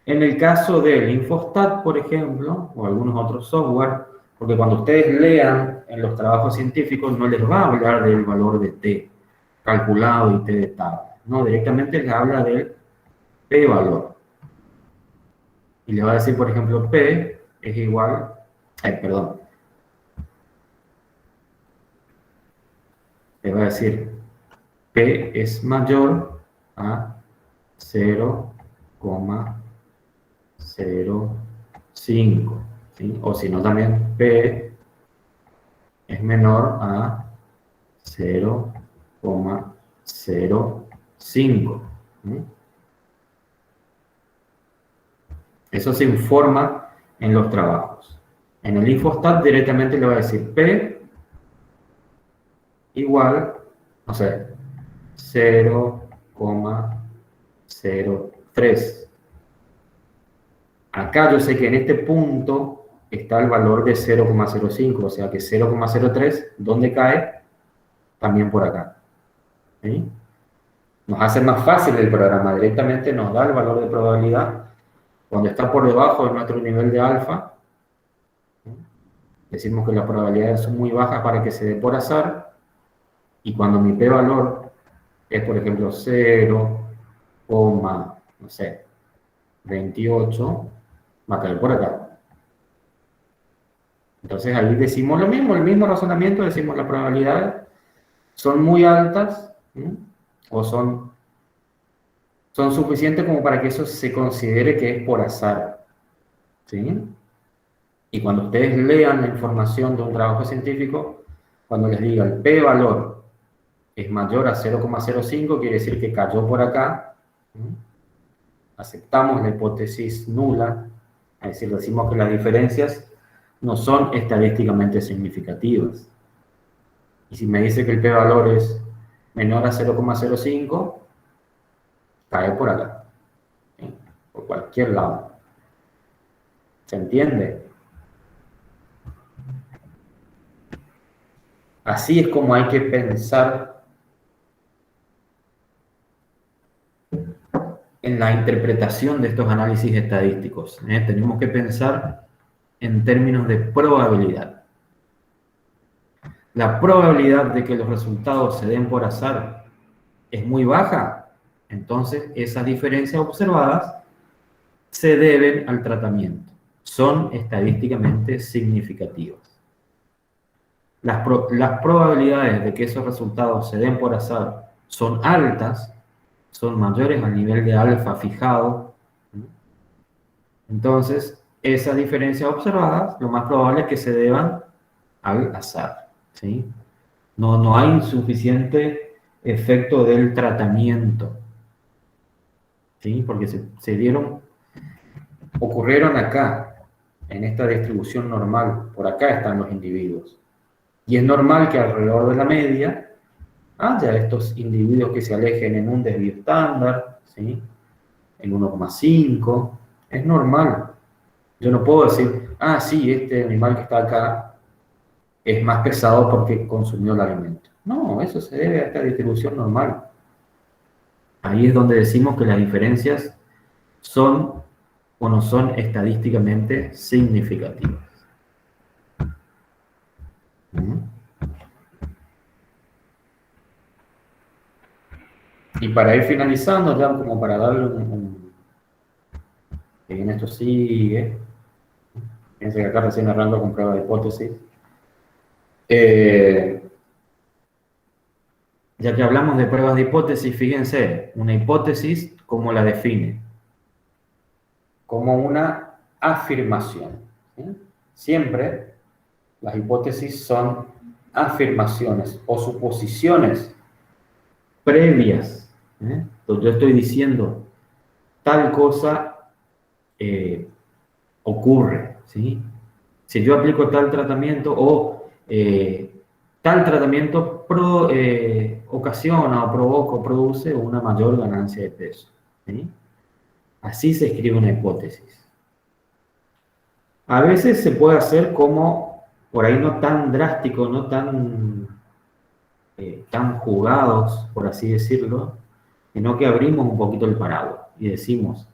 [SPEAKER 1] En el caso del Infostat, por ejemplo, o algunos otros software, porque cuando ustedes lean en los trabajos científicos no les va a hablar del valor de T calculado y T de tabla. No, directamente les habla del P-valor. Y le va a decir, por ejemplo, P es igual, le va a decir P es mayor a 0,05, ¿sí? O si no, también P es menor a 0,05. ¿Sí? Eso se informa en los trabajos. En el Infostat directamente le va a decir P igual, no sé, 0,03. Acá yo sé que en este punto está el valor de 0,05, o sea que 0,03, ¿dónde cae? También por acá. ¿Sí? Nos hace más fácil el programa, directamente nos da el valor de probabilidad. Cuando está por debajo de nuestro nivel de alfa, ¿sí? Decimos que las probabilidades son muy bajas para que se dé por azar, y cuando mi p-valor es, por ejemplo, 0,28, va a caer por acá. Entonces ahí decimos lo mismo, el mismo razonamiento, decimos las probabilidades son muy altas, ¿sí? O son suficientes como para que eso se considere que es por azar, ¿sí? Y cuando ustedes lean la información de un trabajo científico, cuando les diga el p-valor es mayor a 0,05, quiere decir que cayó por acá, ¿sí? Aceptamos la hipótesis nula, es decir, decimos que las diferencias no son estadísticamente significativas. Y si me dice que el p-valor es menor a 0,05, cae por acá, ¿sí? Por cualquier lado. ¿Se entiende? Así es como hay que pensar en la interpretación de estos análisis estadísticos. Tenemos que pensar en términos de probabilidad. La probabilidad de que los resultados se den por azar es muy baja, entonces esas diferencias observadas se deben al tratamiento, son estadísticamente significativas. Las probabilidades de que esos resultados se den por azar son altas, son mayores al nivel de alfa fijado. Entonces, esas diferencias observadas, lo más probable es que se deban al azar, ¿sí? No hay suficiente efecto del tratamiento, ¿sí? Porque ocurrieron acá, en esta distribución normal, por acá están los individuos. Y es normal que alrededor de la media haya estos individuos que se alejen en un desvío estándar, ¿sí? En 1,5, es normal. Yo no puedo decir, sí, este animal que está acá es más pesado porque consumió el alimento. No, eso se debe a esta distribución normal. Ahí es donde decimos que las diferencias son o no son estadísticamente significativas. Y para ir finalizando, ya como para darle que bien esto sigue, fíjense que acá recién arranco con prueba de hipótesis. Ya que hablamos de pruebas de hipótesis, fíjense, una hipótesis, ¿cómo la define? Como una afirmación, ¿sí? Siempre las hipótesis son afirmaciones o suposiciones previas. Entonces yo estoy diciendo, tal cosa ocurre, ¿sí? Si yo aplico tal tratamiento o tal tratamiento ocasiona o provoca o produce una mayor ganancia de peso, ¿sí? Así se escribe una hipótesis. A veces se puede hacer como, por ahí no tan drástico, no tan jugados, por así decirlo, sino que abrimos un poquito el paraguas y decimos,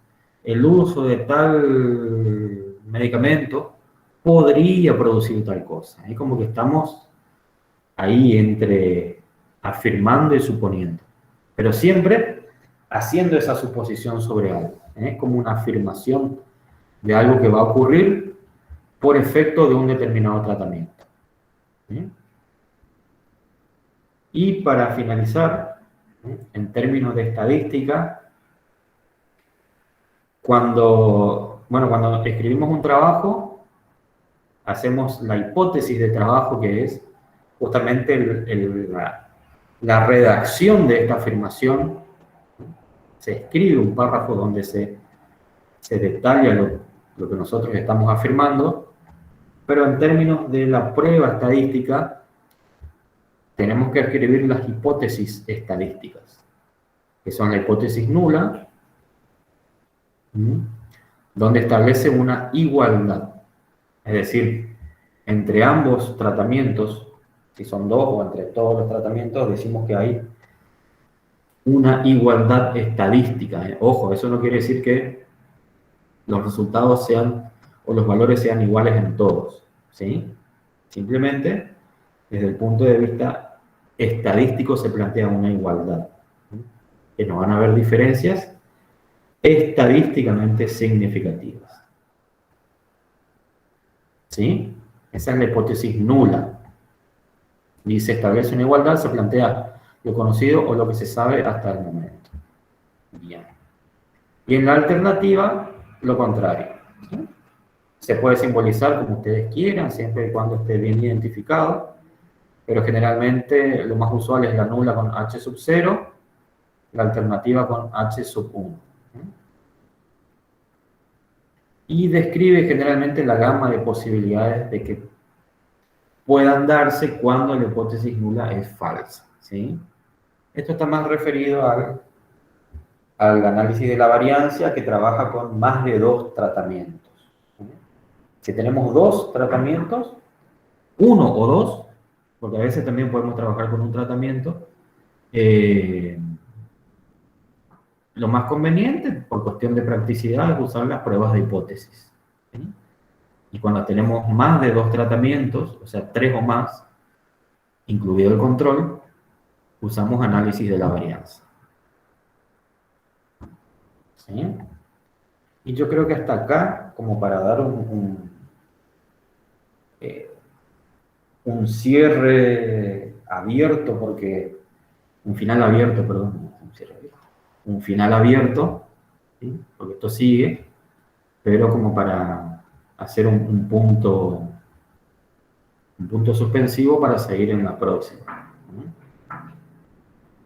[SPEAKER 1] el uso de tal medicamento podría producir tal cosa. Es como que estamos ahí entre afirmando y suponiendo, pero siempre haciendo esa suposición sobre algo. Es como una afirmación de algo que va a ocurrir por efecto de un determinado tratamiento. ¿Sí? Y para finalizar, en términos de estadística, cuando escribimos un trabajo, hacemos la hipótesis de trabajo, que es justamente la redacción de esta afirmación. Se escribe un párrafo donde se detalla lo que nosotros estamos afirmando, pero en términos de la prueba estadística, tenemos que escribir las hipótesis estadísticas, que son la hipótesis nula, donde establece una igualdad Es decir, entre ambos tratamientos, si son dos o entre todos los tratamientos, decimos que hay una igualdad estadística. Ojo, eso no quiere decir que los resultados sean o los valores sean iguales en todos, ¿sí? Simplemente, desde el punto de vista estadístico se plantea una igualdad, ¿sí? Que no van a haber diferencias estadísticamente significativas, ¿sí? Esa es la hipótesis nula. Y se establece una igualdad, se plantea lo conocido o lo que se sabe hasta el momento. Bien. Y en la alternativa, lo contrario, ¿sí? Se puede simbolizar como ustedes quieran, siempre y cuando esté bien identificado, pero generalmente lo más usual es la nula con H sub 0, la alternativa con H sub 1. Y describe generalmente la gama de posibilidades de que puedan darse cuando la hipótesis nula es falsa, ¿sí? Esto está más referido al análisis de la variancia, que trabaja con más de 2 tratamientos, ¿sí? Si tenemos 2 tratamientos, 1 o 2, porque a veces también podemos trabajar con un tratamiento, lo más conveniente, por cuestión de practicidad, es usar las pruebas de hipótesis, ¿sí? Y cuando tenemos más de 2 tratamientos, o sea, 3 o más, incluido el control, usamos análisis de la varianza, ¿sí? Y yo creo que hasta acá, como para dar un cierre abierto, porque un final abierto, perdón, un final abierto, ¿sí? Porque esto sigue, pero como para hacer un punto suspensivo para seguir en la próxima, ¿no?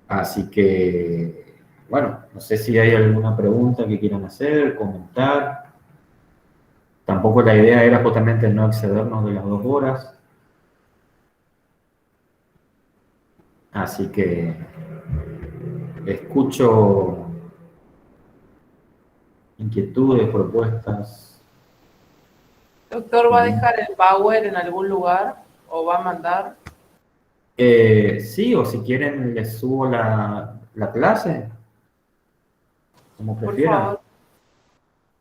[SPEAKER 1] Así que, bueno, no sé si hay alguna pregunta que quieran hacer, comentar. Tampoco la idea era justamente no excedernos de las 2 horas. Así que escucho inquietudes, propuestas.
[SPEAKER 7] Doctor, ¿va a dejar el Power en algún lugar o va a mandar?
[SPEAKER 1] Sí, o si quieren les subo la clase, como
[SPEAKER 7] Por
[SPEAKER 1] prefieran.
[SPEAKER 7] favor.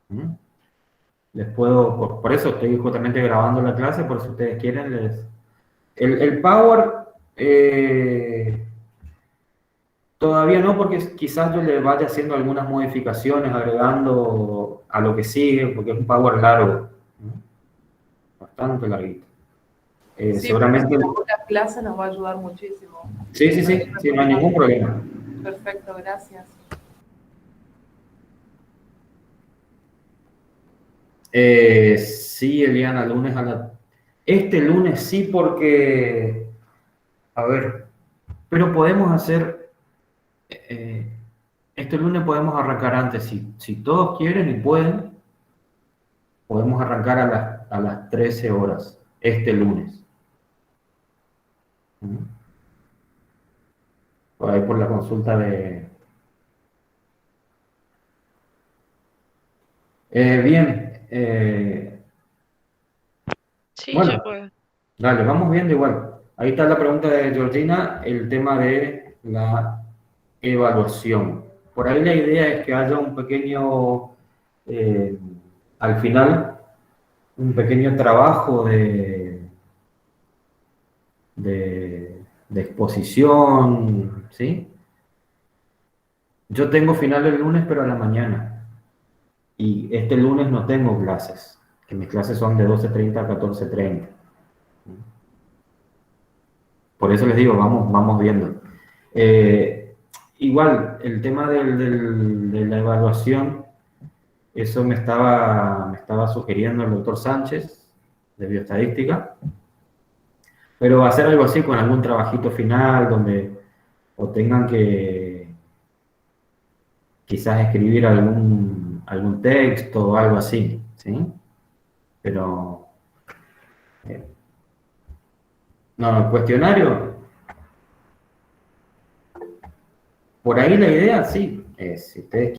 [SPEAKER 1] ¿Mm? Les puedo, por eso estoy justamente grabando la clase, por si ustedes quieren, el Power, todavía no, porque quizás yo le vaya haciendo algunas modificaciones, agregando a lo que sigue, porque es un Power largo, ¿no? Bastante larguito.
[SPEAKER 7] Sí,
[SPEAKER 1] Seguramente...
[SPEAKER 7] pero la clase nos va a ayudar muchísimo.
[SPEAKER 1] Sí, no hay ningún problema.
[SPEAKER 7] Perfecto, gracias.
[SPEAKER 1] Sí, Eliana, este lunes sí, porque, a ver, pero podemos hacer, este lunes podemos arrancar antes, si todos quieren y pueden, podemos arrancar a las 13 horas, este lunes. ¿Mm? Por ahí por la consulta de... Bien,
[SPEAKER 6] Sí,
[SPEAKER 1] bueno,
[SPEAKER 6] yo puedo.
[SPEAKER 1] dale, vamos viendo igual. Ahí está la pregunta de Georgina, el tema de la evaluación. Por ahí la idea es que haya un pequeño, al final, un pequeño trabajo de exposición, ¿sí? Yo tengo final el lunes, pero a la mañana. Y este lunes no tengo clases, que mis clases son de 12:30 a 14:30. Por eso les digo, vamos viendo. Igual, el tema de la evaluación, eso me estaba sugiriendo el doctor Sánchez, de bioestadística, pero hacer algo así con algún trabajito final, donde o tengan que quizás escribir algún texto o algo así, ¿sí? Pero, no, el cuestionario, por ahí la idea, sí, si ustedes